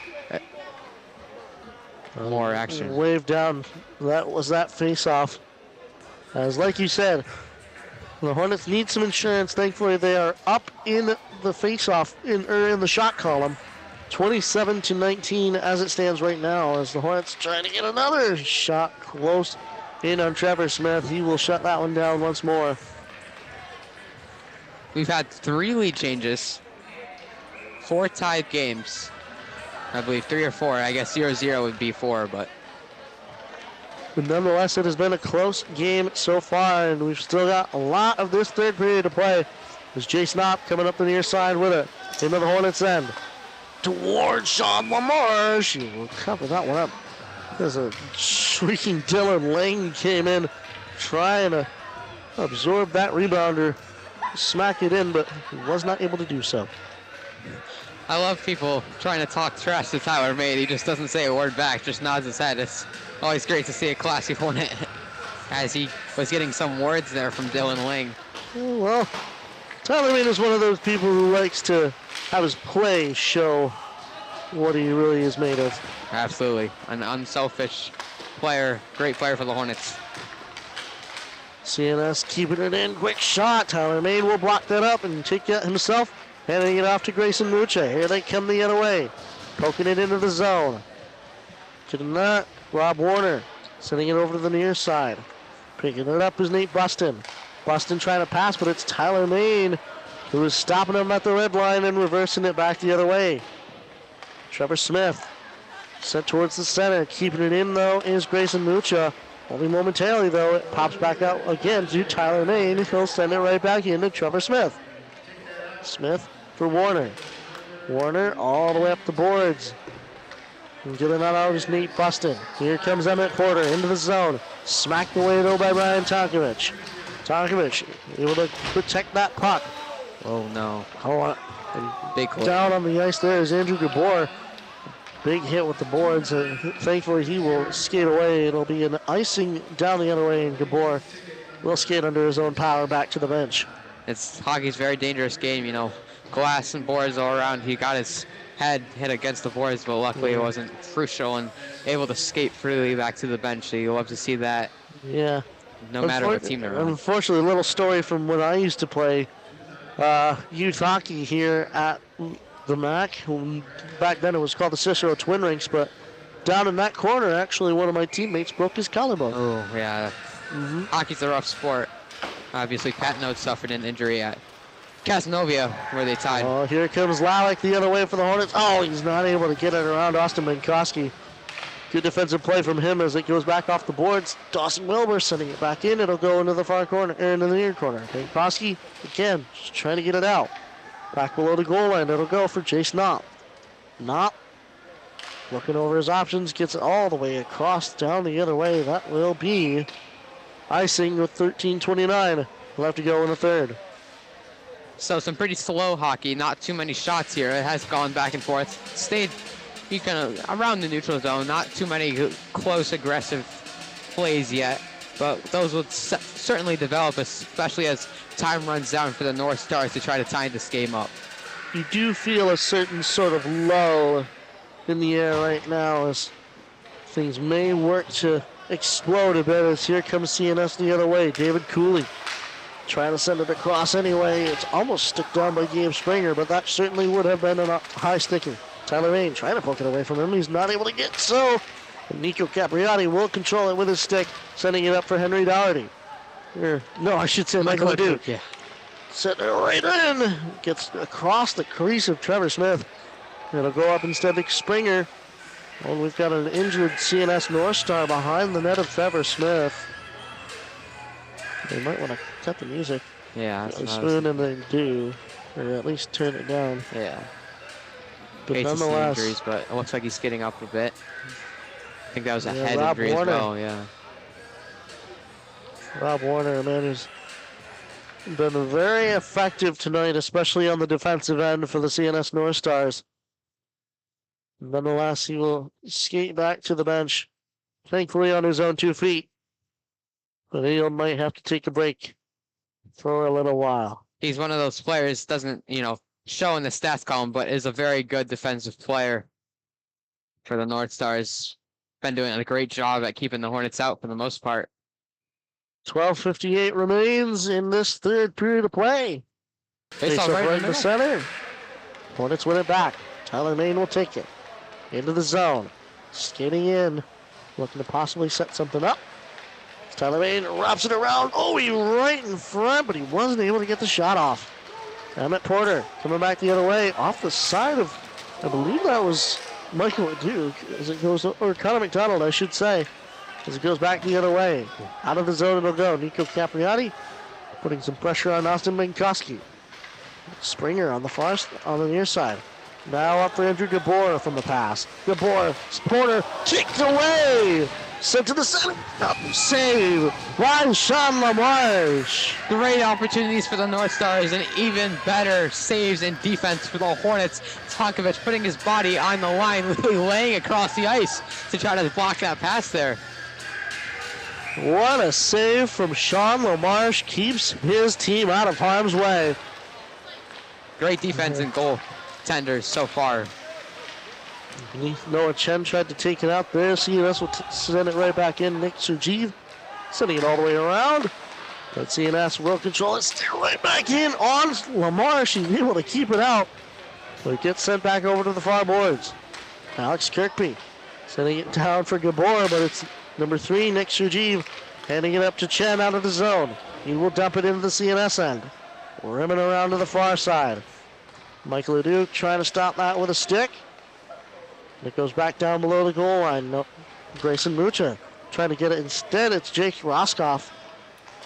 more action. Wave down. That was that face-off. As like you said, the Hornets need some insurance. Thankfully, they are up in the face-off in the shot column, 27-19 as it stands right now. As the Hornets trying to get another shot close in on Trevor Smith, he will shut that one down once more. We've had 3 lead changes, 4 tied games. I believe 3 or 4. I guess 0-0 would be 4, but nonetheless, it has been a close game so far, and we've still got a lot of this third period to play. There's Jace Knopp coming up the near side with it into the Hornets' end. Towards Sean LaMarche. He will cover that one up. There's a shrieking Dylan Lang came in trying to absorb that rebounder, smack it in, but he was not able to do so. I love people trying to talk trash to Tyler May. He just doesn't say a word back, just nods his head. It's always great to see a classy Hornet, as he was getting some words there from Dylan Lang. Well, Tyler Main is one of those people who likes to have his play show what he really is made of. Absolutely. An unselfish player, great player for the Hornets. CNS keeping it in. Quick shot. Tyler Main will block that up and take that himself. Handing it off to Grayson Mucha. Here they come the other way. Poking it into the zone. Getting that. Rob Warner sending it over to the near side. Picking it up is Nate Buston. Buston trying to pass, but it's Tyler Main who is stopping him at the red line and reversing it back the other way. Trevor Smith sent towards the center. Keeping it in, though, is Grayson Mucha. Only momentarily, though, it pops back out again to Tyler Main. He'll send it right back into Trevor Smith. Smith for Warner. Warner all the way up the boards. And getting that out is Nate Buston. Here comes Emmett Porter into the zone. Smacked away, though, by Ryan Tonkovich. Tonkovich able to protect that puck. Oh, no. Big hit. Down on the ice there is Andrew Gabor. Big hit with the boards. Thankfully, he will skate away. It'll be an icing down the other way, and Gabor will skate under his own power back to the bench. Hockey's a very dangerous game, you know. Glass and boards all around. He got his head hit against the boards, but luckily it wasn't crucial and able to skate freely back to the bench. So you love to see that. Yeah. No matter what team they're on. Unfortunately, a little story from when I used to play youth hockey here at the MACC. Back then it was called the Cicero Twin Rinks, but down in that corner, actually, one of my teammates broke his collarbone. Oh, yeah. Hockey's a rough sport. Obviously, Pat Note suffered an injury at Casanova, where they tied. Oh, here comes Lalick the other way for the Hornets. Oh, he's not able to get it around Austin Minkowski. Good defensive play from him as it goes back off the boards. Dawson Wilbur sending it back in. It'll go into the far corner, or into the near corner. Minkowski, again, just trying to get it out. Back below the goal line, it'll go for Jace Knopp. Knopp, looking over his options, gets it all the way across, down the other way. That will be icing with 13:29 left to go in the third. So some pretty slow hockey, not too many shots here. It has gone back and forth. Stayed kind of around the neutral zone, not too many close, aggressive plays yet, but those will certainly develop, especially as time runs down for the North Stars to try to tie this game up. You do feel a certain sort of lull in the air right now as things may work to explode a bit as here comes CNS the other way. David Cooley trying to send it across anyway. It's almost stuck down by Gabe Springer, but that certainly would have been a high sticker. Tyler Main trying to poke it away from him. He's not able to get so. And Nico Capriati will control it with his stick, sending it up for Henry Doherty. No, I should say Michael Duke. Yeah. Setting it right in. Gets across the crease of Trevor Smith. It'll go up instead to Springer. And we've got an injured CNS North Star behind the net of Trevor Smith. They might want to cut the music. Yeah. They spoon and they do. Or at least turn it down. Yeah. But Hate to see nonetheless, injuries, but it looks like he's getting up a bit. I think that was a head Rob injury Warner. as well, yeah. Rob Warner, man, has been very effective tonight, especially on the defensive end for the CNS North Stars. Nonetheless, he will skate back to the bench, thankfully on his own 2 feet. But he might have to take a break for a little while. He's one of those players, doesn't, show in the stats column, but is a very good defensive player for the North Stars. Been doing a great job at keeping the Hornets out for the most part. 12:58 remains in this third period of play. Face off right in the center. Hornets win it back. Tyler Main will take it into the zone. Skating in, looking to possibly set something up. Tyler Main wraps it around. Oh, he right in front, but he wasn't able to get the shot off. Emmett Porter coming back the other way, off the side of, I believe that was Michael Duke, as it goes, or Connor McDonald, I should say, as it goes back the other way. Out of the zone it'll go. Nico Capriati putting some pressure on Austin Minkowski. Springer on the near side. Now up for Andrew Gabor from the pass. Gabor, Porter kicked away. Sent to the center. Save by Sean LaMarche. Great opportunities for the North Stars and even better saves and defense for the Hornets. Tonkovic putting his body on the line, literally laying across the ice to try to block that pass there. What a save from Sean LaMarche. Keeps his team out of harm's way. Great defense and goaltenders so far. Noah Chen tried to take it out there. CNS will send it right back in. Nick Sergeev sending it all the way around. But CNS will control it. Still right back in on LaMarche. He's able to keep it out. But it gets sent back over to the far boards. Alex Kirkby sending it down for Gabor, but it's number 3, Nick Sergeev, handing it up to Chen out of the zone. He will dump it into the CNS end. Rimming around to the far side. Michael Leduc trying to stop that with a stick. It goes back down below the goal line. No, Grayson Mucha trying to get it. Instead, it's Jake Roscoff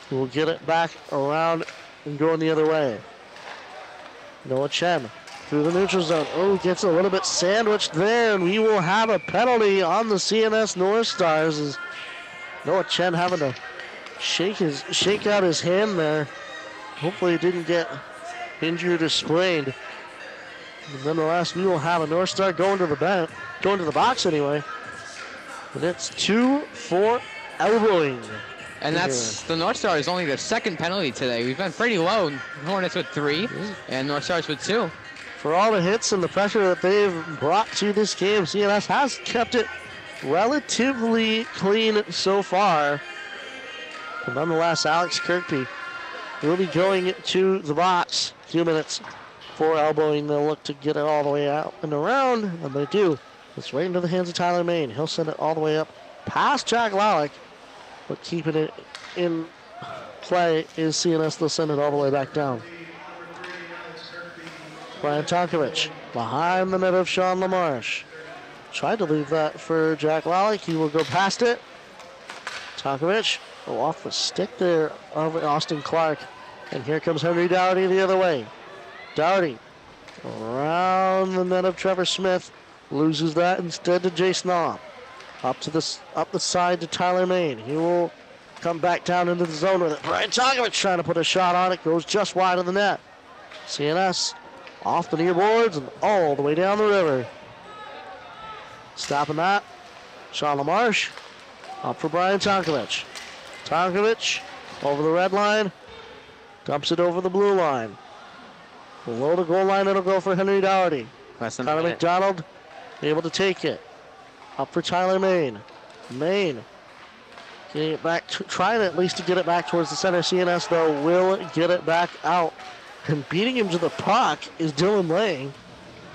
who will get it back around and going the other way. Noah Chen through the neutral zone. Oh, gets a little bit sandwiched there, and we will have a penalty on the CNS North Stars as Noah Chen having to shake out his hand there. Hopefully it didn't get injured or sprained. But nonetheless, we will have a North Star going to the box anyway. And it's 2 for elbowing. And that's the Northstars only their second penalty today. We've been pretty low. Hornets with 3 and Northstars with 2. For all the hits and the pressure that they've brought to this game, CNS has kept it relatively clean so far. But nonetheless, Alex Kirkby will be going to the box. A few minutes for elbowing. They'll look to get it all the way out and around, and they do. It's right into the hands of Tyler Main. He'll send it all the way up past Jack Lalick, but keeping it in play is CNS. They'll send it all the way back down. Brian Tonkovich behind the net of Sean LaMarche. Tried to leave that for Jack Lalick. He will go past it. Tonkovich off the stick there of Austin Clark. And here comes Henry Dougherty the other way. Dougherty around the net of Trevor Smith. Loses that instead to Jace Knopf. Up the side to Tyler Main. He will come back down into the zone with it. Brian Tonkovich trying to put a shot on it. Goes just wide of the net. CNS off the near boards and all the way down the river. Stopping that. Sean LaMarche. Up for Brian Tonkovich. Tonkovich over the red line. Dumps it over the blue line. Below the goal line, it'll go for Henry Dougherty. Connor McDonald able to take it. Up for Tyler Main. Main getting it back, trying at least to get it back towards the center. CNS, though, will get it back out. And beating him to the puck is Dylan Lang.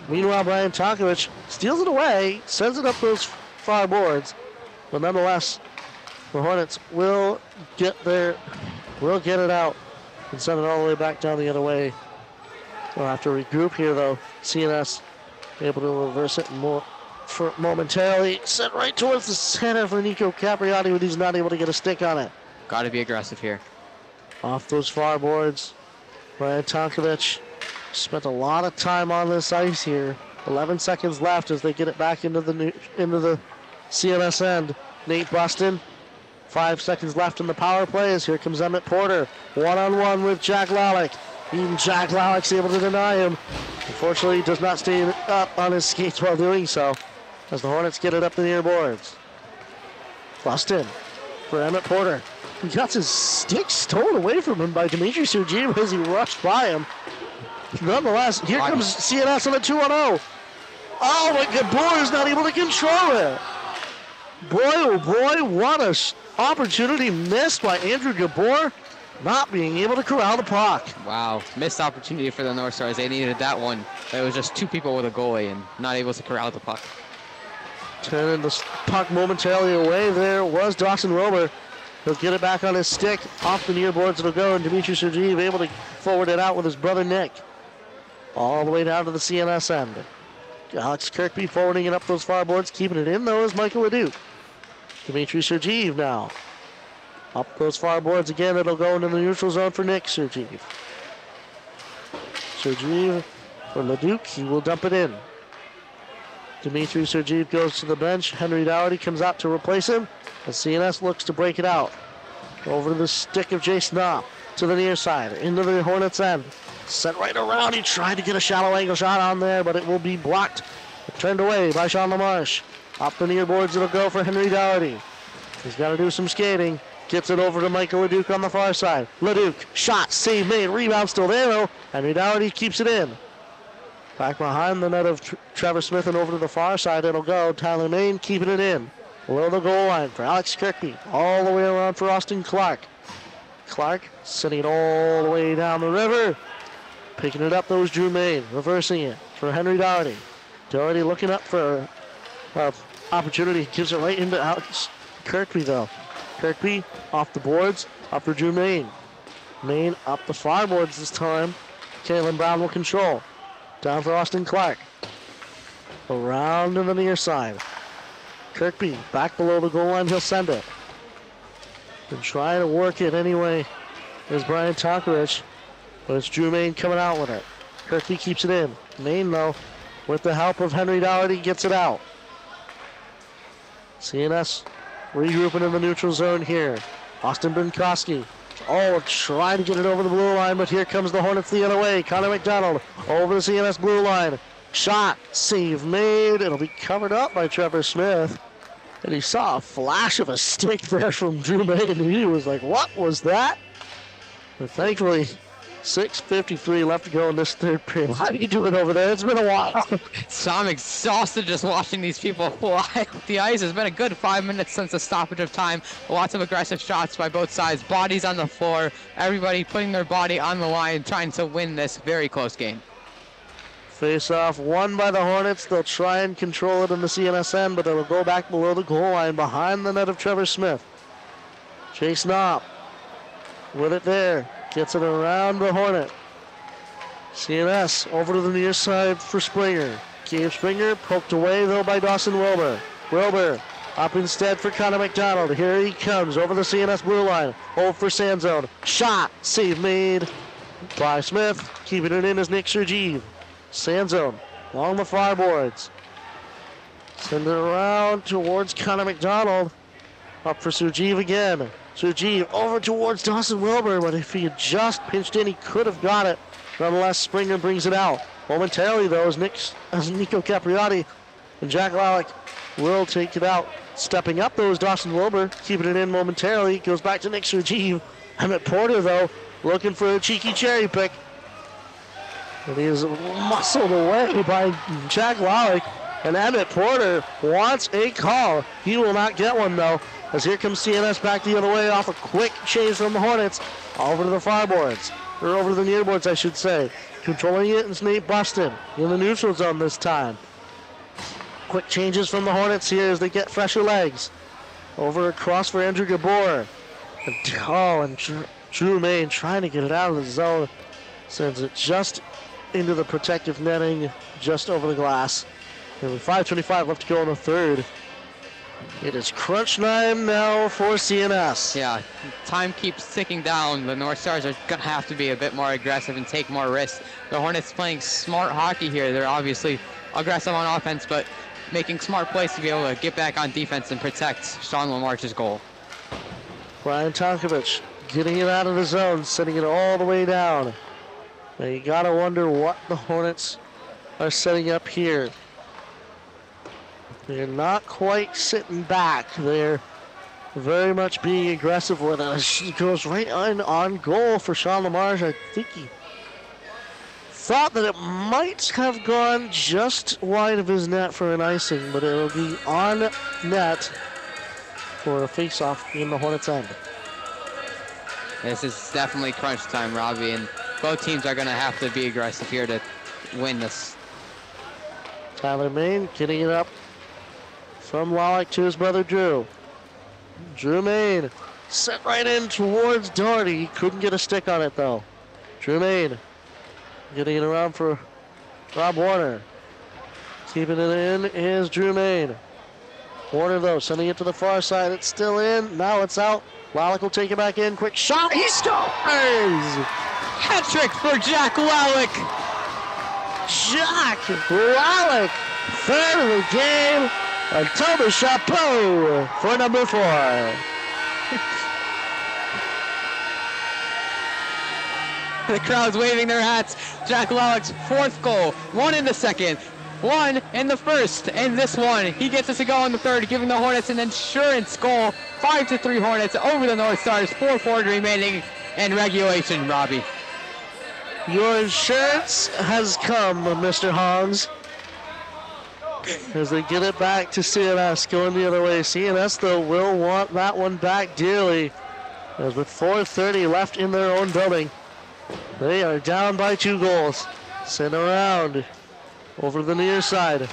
Meanwhile, Brian Tonkovich steals it away, sends it up those far boards. But nonetheless, the Hornets will get it out and send it all the way back down the other way. They'll have to regroup here, though. CNS able to reverse it momentarily. Sent right towards the center for Nico Capriati, but he's not able to get a stick on it. Got to be aggressive here. Off those far boards, Brian Tonkovich spent a lot of time on this ice here. 11 seconds left as they get it back into the CNS end. Nate Buston. 5 seconds left in the power play as here comes Emmett Porter. One-on-one with Jack Lalick. Even Jack Lalick's able to deny him. Unfortunately, he does not stay up on his skates while doing so as the Hornets get it up the near boards. Buston for Emmett Porter. He got his stick stolen away from him by Dimitri Sergeev as he rushed by him. Nonetheless, here comes CNS on a 2-on-0. Oh, but Gabor is not able to control it. Boy, oh boy, what a opportunity missed by Andrew Gabor, not being able to corral the puck. Wow, missed opportunity for the Northstars. They needed that one. It was just 2 people with a goalie and not able to corral the puck. Turning the puck momentarily away there was Dawson Rober. He'll get it back on his stick. Off the near boards it'll go, and Dimitri Sergeev able to forward it out with his brother Nick. All the way down to the CNS end. Alex Kirkby forwarding it up those far boards. Keeping it in, though, is Michael Leduc. Dimitri Sergeev now. Up those far boards again. It'll go into the neutral zone for Nick Sergeev. Sergeev for Leduc. He will dump it in. Dimitri Sergeev goes to the bench. Henry Dougherty comes out to replace him. And CNS looks to break it out. Over to the stick of Jace Knopf. To the near side. Into the Hornets end. Sent right around. He tried to get a shallow angle shot on there, but it will be blocked. Turned away by Sean LaMarche. Up the near boards it'll go for Henry Dougherty. He's got to do some skating. Gets it over to Michael Leduc on the far side. Leduc, shot, save made, rebound still there though. Henry Dougherty keeps it in. Back behind the net of Trevor Smith and over to the far side it'll go. Tyler Main keeping it in. Below the goal line for Alex Kirkby. All the way around for Austin Clark. Clark sending it all the way down the river. Picking it up, those Drew Main. Reversing it for Henry Dougherty. Dougherty looking up for opportunity. Gives it right into Alex Kirkby, though. Kirkby off the boards. Up for Drew Main. Main up the far boards this time. Kalen Brown will control. Down for Austin Clark. Around to the near side. Kirkby back below the goal line. He'll send it. And try to work it anyway. There's Brian Tonkovich. But it's Drew Main coming out with it. Kirkby keeps it in. Main, though, with the help of Henry Dougherty, gets it out. CNS regrouping in the neutral zone here. Austin Binkowski. Oh, trying to get it over the blue line, but here comes the Hornets the other way. Connor McDonald over the CNS blue line. Shot, save made. It'll be covered up by Trevor Smith. And he saw a flash of a stick there from Fu-Mei, and he was like, what was that? But thankfully, 6:53 left to go in this third period. How are you doing over there? It's been a while. So I'm exhausted just watching these people fly off the ice. It's been a good 5 minutes since the stoppage of time. Lots of aggressive shots by both sides. Bodies on the floor. Everybody putting their body on the line, trying to win this very close game. Face-off won by the Hornets. They'll try and control it in the CNS end, but it'll go back below the goal line behind the net of Trevor Smith. Chase Knopp with it there. Gets it around the Hornet. CNS over to the near side for Springer. Gabe Springer poked away though by Dawson Wilbur. Wilbur up instead for Connor McDonald. Here he comes over the CNS blue line. Hold for Sandzone. Shot. Save made by Smith. Keeping it in is Nick Sergeev. Sandzone along the far boards. Send it around towards Connor McDonald. Up for Sergeev again. Sergeev over towards Dawson Wilbur, but if he had just pinched in, he could have got it. Nonetheless, Springer brings it out. Momentarily, though, as Nico Capriati and Jack Lalick will take it out. Stepping up, though, is Dawson Wilbur, keeping it in momentarily. Goes back to Nick Sergeev. Emmett Porter, though, looking for a cheeky cherry pick. And he is muscled away by Jack Lalick. And Emmett Porter wants a call. He will not get one, though, as here comes CNS back the other way off a quick chase from the Hornets over to the far boards, or over to the near boards, I should say. Controlling it is Nate Buston in the neutral zone this time. Quick changes from the Hornets here as they get fresher legs. Over across for Andrew Gabor. And Drew Main trying to get it out of the zone. Sends it just into the protective netting, just over the glass. And with 5:25 left to go in the third. It is crunch time now for CNS. Yeah, time keeps ticking down. The Northstars are going to have to be a bit more aggressive and take more risks. The Hornets playing smart hockey here. They're obviously aggressive on offense, but making smart plays to be able to get back on defense and protect Sean Lamarche's goal. Brian Tonkovich getting it out of the zone, sending it all the way down. Now you got to wonder what the Hornets are setting up here. They're not quite sitting back. They're very much being aggressive with it. She goes right on goal for Sean Lamarche. I think he thought that it might have gone just wide of his net for an icing, but it'll be on net for a face-off in the Hornets' end. This is definitely crunch time, Robbie, and both teams are going to have to be aggressive here to win this. Tyler Main getting it up from Lalick to his brother Drew. Drew Main set right in towards Doherty. He couldn't get a stick on it though. Drew Main getting it around for Rob Warner. Keeping it in is Drew Main. Warner though sending it to the far side. It's still in. Now it's out. Lalick will take it back in. Quick shot. He scores! Hat trick for Jack Lalick. Jack Lalick, third of the game. And Toby Chapeau for number 4. The crowd's waving their hats. Jack Lalick's 4th goal. 1 in the second, 1 in the first. And this one, he gets us to go in the third, giving the Hornets an insurance goal. 5-3 Hornets over the Northstars. 4:40 remaining in regulation, Robbie. Your insurance has come, Mr. Haungs. As they get it back to CNS, going the other way. CNS, though, will want that one back dearly. As with 4:30 left in their own building, they are down by 2 goals. Sent around over the near side.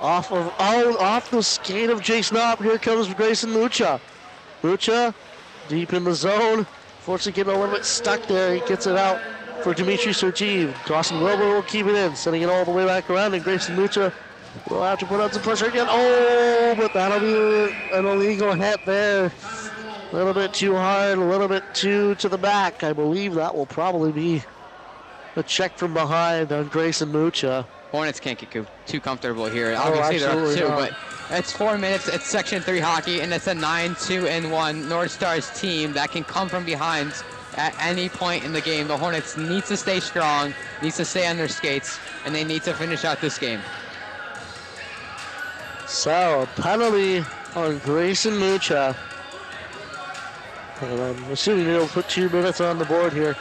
Off the skate of Jace Knopp. Here comes Grayson Lucha. Lucha deep in the zone. Fortunately getting a little bit stuck there. He gets it out for Dmitry Sergeev. Dawson Wilbur will keep it in, sending it all the way back around, and Grayson Lucha will have to put on some pressure again. Oh, but that'll be an illegal hit there. A little bit too hard, a little bit too to the back. I believe that will probably be a check from behind on Grayson Lucha. Hornets can't get too comfortable here. Obviously they're up 2, but it's 4 minutes. It's Section 3 hockey, and it's a 9-2-1 North Stars team that can come from behind at any point in the game. The Hornets need to stay strong, needs to stay on their skates, and they need to finish out this game. So, a penalty on Grayson Mucha. And I'm assuming they'll put 2 minutes on the board here.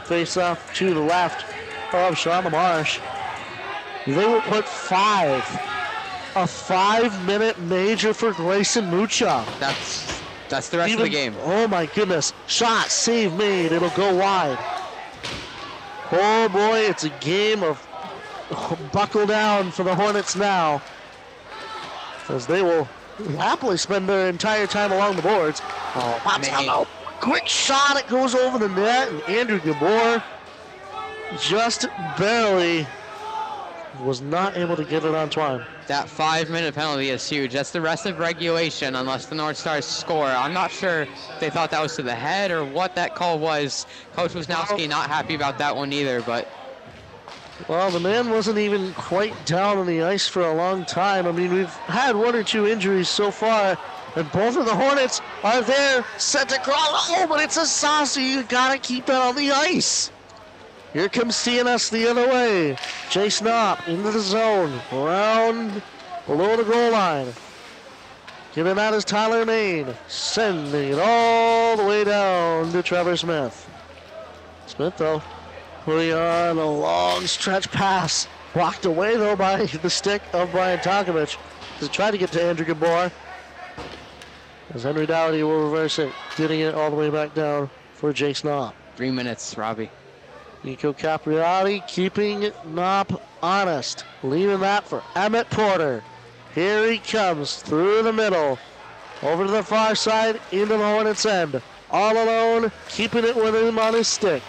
Face off to the left of Sean LaMarche. They will put 5. A 5-minute major for Grayson Mucha. That's the rest of the game. Oh my goodness. Shot, save made. It'll go wide. Oh boy, it's a game of buckle down for the Hornets now, as they will happily spend their entire time along the boards. Oh, man. Quick shot, it goes over the net, and Andrew Gabor just barely was not able to get it on twine. That 5-minute penalty is huge. That's the rest of regulation unless the Northstars score. I'm not sure if they thought that was to the head or what that call was. Coach Wisnowski not happy about that one either, but... Well, the man wasn't even quite down on the ice for a long time. I mean, we've had 1 or 2 injuries so far, and both of the Hornets are there, set to cross. Oh, but it's a saucer. You gotta keep it on the ice. Here comes CNS the other way. Chase Knopp into the zone, around below the goal line. Giving that is Tyler Main, sending it all the way down to Trevor Smith. Smith, though, putting on a long stretch pass. Blocked away, though, by the stick of Brian Tonkovich to try to get to Andrew Gabor. As Henry Dowdy will reverse it, getting it all the way back down for Jace Knopp. 3 minutes, Robbie. Nico Capriati keeping Knopp honest. Leaving that for Emmett Porter. Here he comes through the middle. Over to the far side, into the Hornets' end. All alone, keeping it with him on his stick.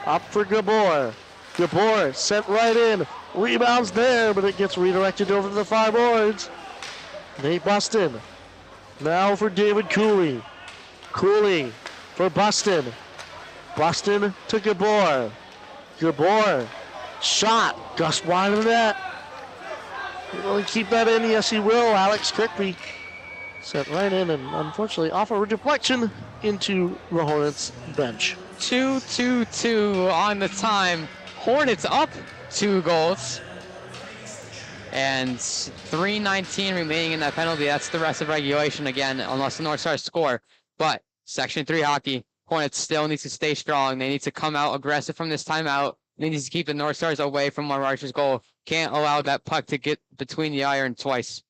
Up for Gabor. Gabor sent right in. Rebounds there, but it gets redirected over to the far boards. Nate Buston. Now for David Cooley. Cooley for Buston. Buston to Gabor. Gabor. Shot. Just wide of the net. Will he keep that in? Yes, he will. Alex Kirkby sent right in and unfortunately off a deflection into the Hornets bench. 2-2-2 on the time. Hornets up 2 goals. And 3:19 remaining in that penalty. That's the rest of regulation again, unless the Northstars score. But Section 3 hockey, Hornets still needs to stay strong. They need to come out aggressive from this timeout. They need to keep the Northstars away from LaMarche's goal. Can't allow that puck to get between the iron twice.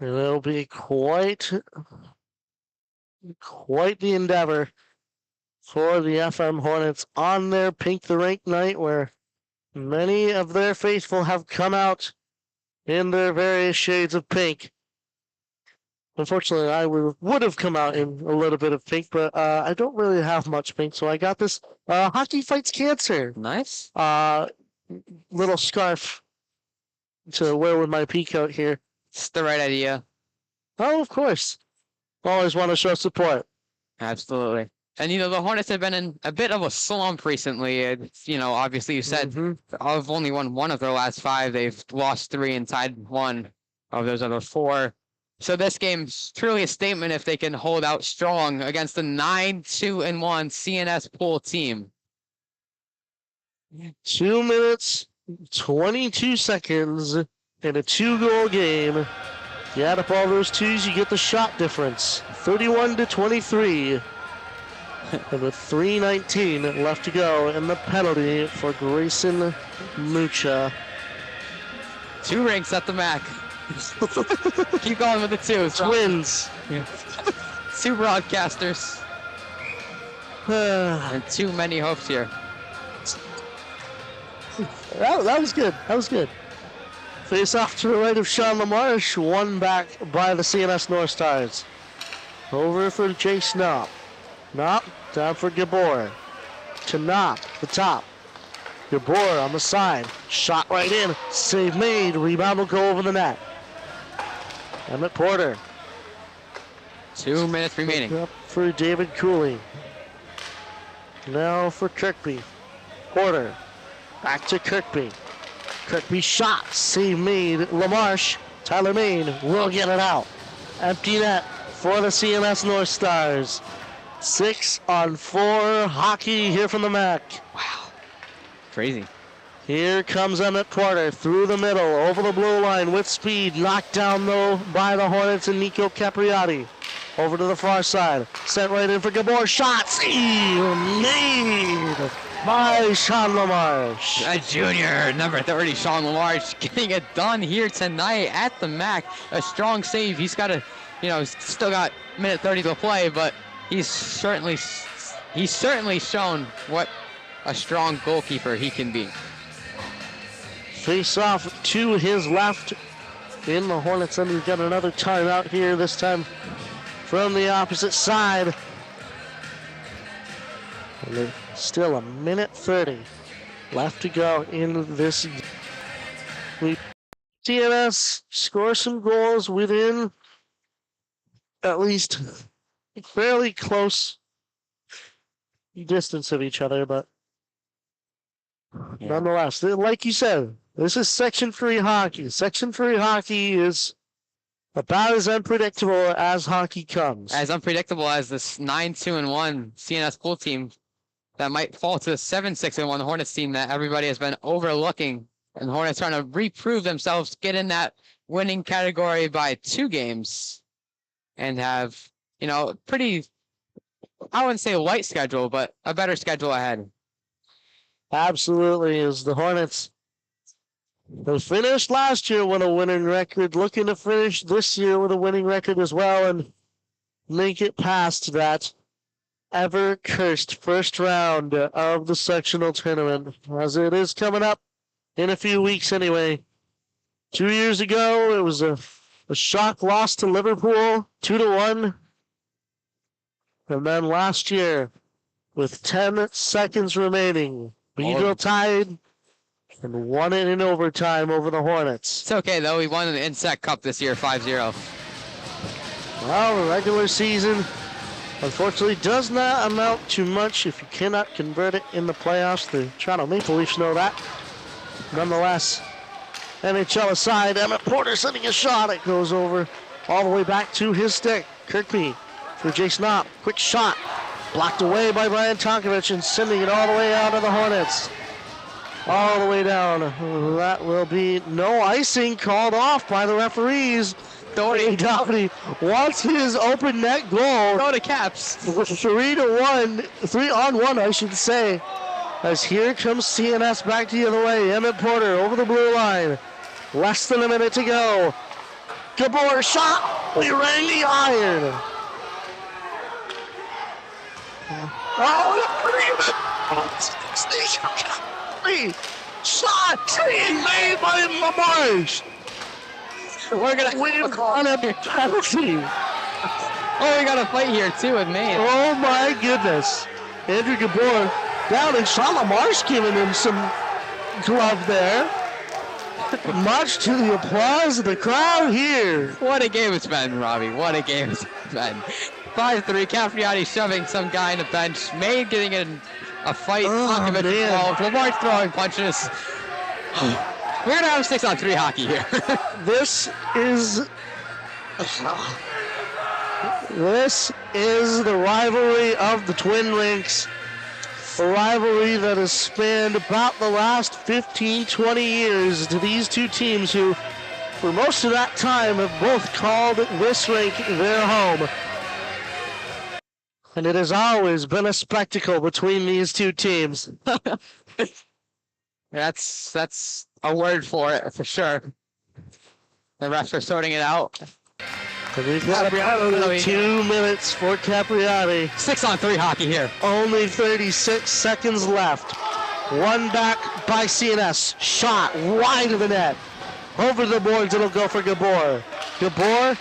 It'll be quite the endeavor for the FM Hornets on their Pink the Rink night, where many of their faithful have come out in their various shades of pink. Unfortunately, I would have come out in a little bit of pink, but I don't really have much pink, so I got this Hockey Fights Cancer Nice. little scarf to wear with my peacoat here. It's the right idea. Oh, of course. Always want to show support. Absolutely. And, the Hornets have been in a bit of a slump recently. It's, obviously you said I've only won 1 of their last 5. They've lost 3 and tied 1 of those other 4. So this game's truly a statement if they can hold out strong against the 9-2-1 CNS pool team. 2 minutes, 22 seconds in a 2-goal game. You add up all those 2s, you get the shot difference. 31-23. And with 3:19 left to go, and the penalty for Grayson Mucha. 2 Rinks at the MACC. Keep going with the 2s. Twins. 2 broadcasters. And too many hopes here. That was good. That was good. Face off to the right of Sean LaMarche. Won back by the CNS Northstars. Over for Chase Knopp. Knopp down for Gabor. To Knopp, the top. Gabor on the side. Shot right in. Save made. Rebound will go over the net. Emmett Porter. 2 minutes remaining. Up for David Cooley. Now for Kirkby. Porter. Back to Kirkby. Kirkby shot. Save made. LaMarche. Tyler Main will get it out. Empty net for the CNS Northstars. 6-on-4 hockey here from the MACC. Wow. Crazy. Here comes Emmett Porter through the middle, over the blue line with speed. Knocked down, though, by the Hornets and Nico Capriati. Over to the far side. Sent right in for Gabor. Shots made by Sean LaMarche. A junior, number 30, Sean LaMarche, getting it done here tonight at the MACC. A strong save. He's got a, still got minute 30 to play, but he's certainly shown what a strong goalkeeper he can be. Face off to his left in the Hornets, and we've got another timeout here, this time from the opposite side. And there's still a minute 30 left to go in this. CNS score some goals within at least fairly close distance of each other, but nonetheless, like you said, this is Section 3 hockey. Section 3 hockey is about as unpredictable as hockey comes. As unpredictable as this 9-2-1 CNS pool team that might fall to the 7-6-1 Hornets team that everybody has been overlooking. And the Hornets trying to reprove themselves, get in that winning category by 2 games, and have, pretty, I wouldn't say a light schedule, but a better schedule ahead. Absolutely, as the Hornets, they finished last year with a winning record, looking to finish this year with a winning record as well and make it past that ever-cursed first round of the sectional tournament, as it is coming up in a few weeks anyway. 2 years ago, it was a shock loss to Liverpool, 2-1. And then last year, with 10 seconds remaining, Beadle tied and won it in overtime over the Hornets. It's okay, though. We won the NSEC Cup this year, 5-0. Well, the regular season, unfortunately, does not amount to much if you cannot convert it in the playoffs. The Toronto Maple Leafs know that. Nonetheless, NHL aside, Emmett Porter sending a shot. It goes over all the way back to his stick. Kirkby for Jason Knopp. Quick shot. Blocked away by Brian Tonkovich and sending it all the way out of the Hornets. All the way down. That will be no icing called off by the referees. Doherty wants his open net goal. Go to Caps. 3-on-1, I should say. As here comes CNS back the other way. Emmett Porter over the blue line. Less than a minute to go. Gabor shot. We rang the iron. Shot made by LaMarche. We're gonna win on a penalty. Oh, we got a fight here too with Maine. Oh my goodness. Andrew Gabor down and Sean LaMarche giving him some glove there. Much to the applause of the crowd here. What a game it's been, Robbie. What a game it's been. 5-3, Capriati shoving some guy in the bench. Maine getting in a fight. Tonkovich involved. LaMarche throwing punches. We're going to have 6-on-3 hockey here. This is the rivalry of the Twin Rinks. A rivalry that has spanned about the last 15, 20 years to these two teams who, for most of that time, have both called this rink their home. And it has always been a spectacle between these two teams. That's a word for it, for sure. The refs are sorting it out. And we've got about 2 minutes for Capriati. 6-on-3 hockey here. Only 36 seconds left. One back by CNS. Shot wide of the net. Over the boards, it'll go for Gabor. Gabor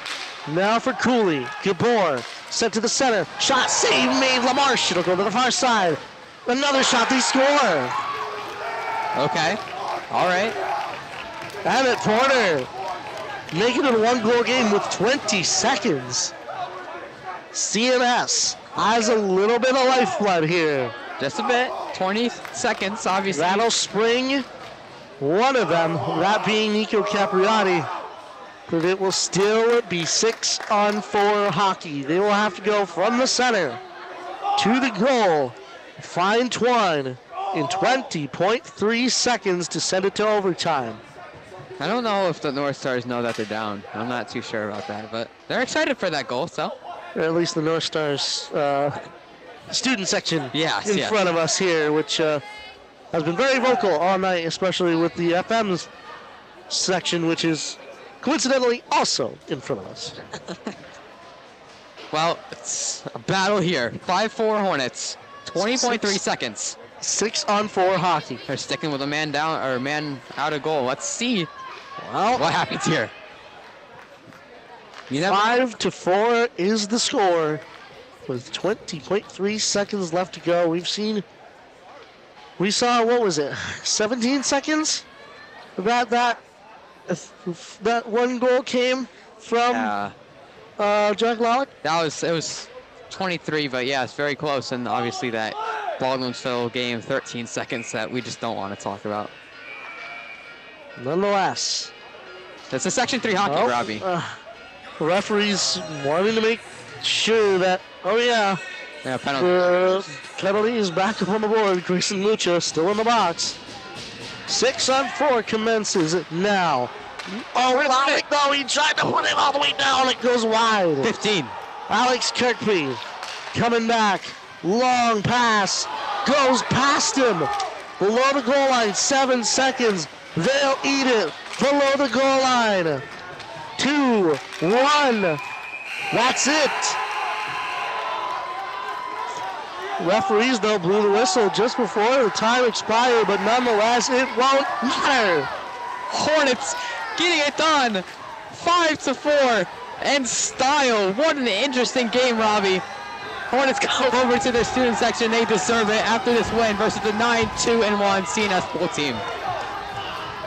now for Cooley. Gabor sent to the center. Shot save made. LaMarche. It'll go to the far side. Another shot. They score. Okay. All right. Emmett Porter making it a 1-goal game with 20 seconds. CNS has a little bit of lifeblood here. Just a bit. 20 seconds, obviously. That'll spring one of them, that being Nico Capriati. But it will still be 6-on-4 hockey. They will have to go from the center to the goal. Find Twine. in 20.3 seconds to send it to overtime. I don't know if the Northstars know that they're down. I'm not too sure about that, but they're excited for that goal, so. Or at least the Northstars student section Yes, in yes. front of us here, which has been very vocal all night, especially with the FM's section, which is coincidentally also in front of us. Well, it's a battle here. 5-4 Hornets, 20.3 Six. seconds. 6-on-4 hockey. They're sticking with a man down or a man out of goal. Let's see Well, what happens here. You never 5-4 is the score with 20.3 seconds left to go. We saw, what was it, 17 seconds? That one goal came from Jack Lalick. it was 23, but yeah, it's very close. And obviously that Baldwinsville game, 13 seconds that we just don't want to talk about. Nonetheless, It's a Section 3 hockey, well, Robbie. referees wanting to make sure that, Yeah, penalty. the penalty is back up on the board. Grayson Lucha still in the box. 6-on-4 commences now. Oh, Lalick, no, he tried to put it all the way down. It goes wide. 15. Alex Kirkby coming back. Long pass. Goes past him. Below the goal line. 7 seconds. They'll eat it. Below the goal line. 2-1. That's it. Referees, though, blew the whistle just before the time expired, but nonetheless, it won't matter. Hornets getting it done. 5-4 and style. What an interesting game, Robbie. Hornets go over to their student section. They deserve it after this win versus the 9-2-1 CNS pool team.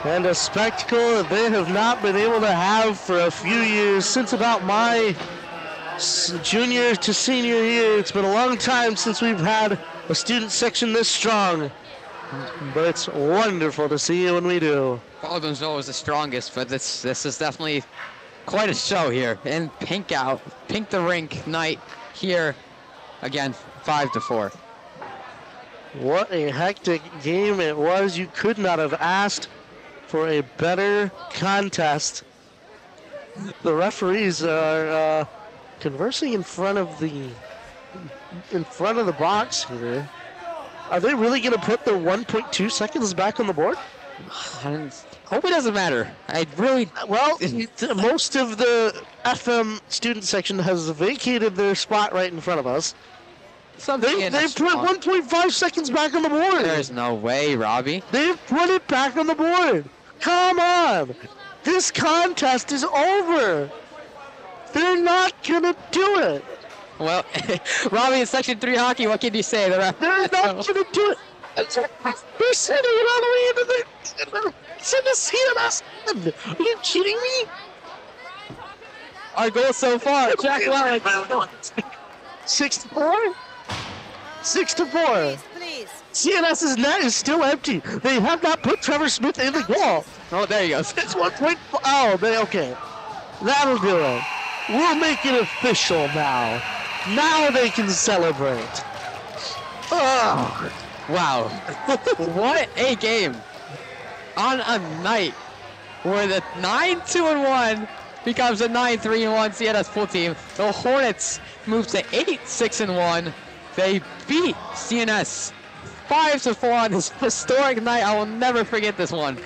And a spectacle that they have not been able to have for a few years, since about my junior to senior year. It's been a long time since we've had a student section this strong. But it's wonderful to see it when we do. Baldwinsville was the strongest, but this is definitely quite a show here. And Pink the Rink night here again, 5-4. What a hectic game it was. You could not have asked for a better contest. The referees are conversing in front of the box here. Are they really going to put the 1.2 seconds back on the board? I hope it doesn't matter. I really... Well, most of the FM student section has vacated their spot right in front of us. They've put 1.5 seconds back on the board. There's no way, Robbie. They've put it back on the board. Come on. This contest is over. They're not going to do it. Well, Robbie, in Section 3 hockey, what can you say? They're not going to do it. They're sending it all the way into the CNS. Are you kidding me? Our goal so far, Jack Lalick. 6-4? 6-4. Please. CNS's net is still empty. They have not put Trevor Smith in the goal. Oh, there he goes. It's 1.4. Oh, okay. That'll do it. We'll make it official now. Now they can celebrate. Oh. Wow. What a game. On a night where the 9-2-1 becomes a 9-3-1 CNS pool team. The Hornets move to 8-6-1. They beat CNS 5-4 on this historic night. I will never forget this one.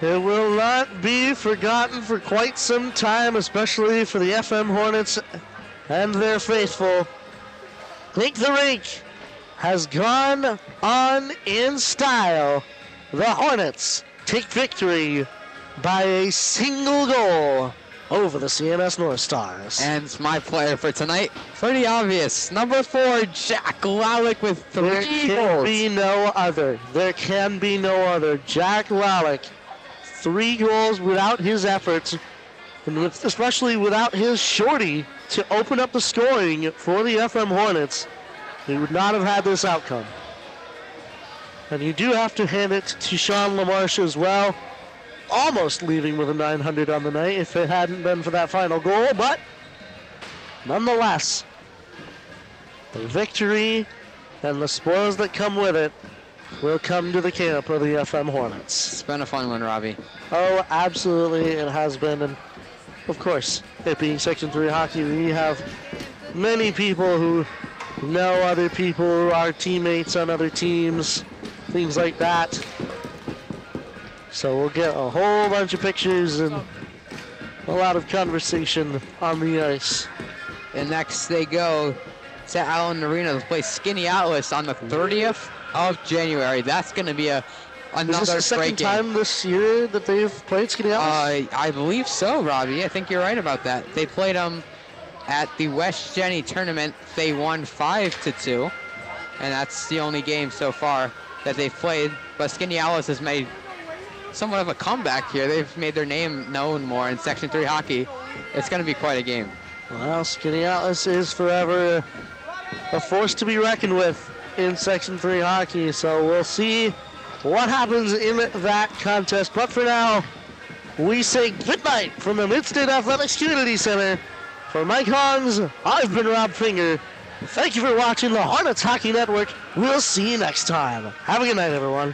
It will not be forgotten for quite some time, especially for the FM Hornets and their faithful. Think the Rink has gone on in style. The Hornets take victory by a single goal over the CNS Northstars. And my player for tonight, pretty obvious. Number 4, Jack Lalick with 3 There can goals. be no other. There can be no other. Jack Lalick, 3 goals without his efforts, and especially without his shorty to open up the scoring for the FM Hornets. He would not have had this outcome. And you do have to hand it to Sean LaMarche as well. Almost leaving with a 900 on the night if it hadn't been for that final goal, but nonetheless, the victory and the spoils that come with it will come to the camp of the FM Hornets. It's been a fun one, Robbie. Oh, absolutely, it has been. And of course, it being Section 3 hockey, we have many people who know other people who are teammates on other teams, things like that. So we'll get a whole bunch of pictures and a lot of conversation on the ice. And next they go to Allen Arena to play Skinny Atlas on the 30th of January. That's going to be another Is this the second great game. time this year that they've played Skinny Atlas? I believe so, Robbie. I think you're right about that. They played them at the West Jenny tournament. They won 5-2, and that's the only game so far that they've played. But Skinny Atlas has made somewhat of a comeback here. They've made their name known more in Section 3 hockey. It's going to be quite a game. Well, Skinny Atlas is forever a force to be reckoned with in Section 3 hockey, so we'll see what happens in that contest. But for now, we say goodnight from the Mid-State Athletics Community Center. For Mike Haungs, I've been Rob Finger. Thank you for watching the Hornets Hockey Network. We'll see you next time. Have a good night, everyone.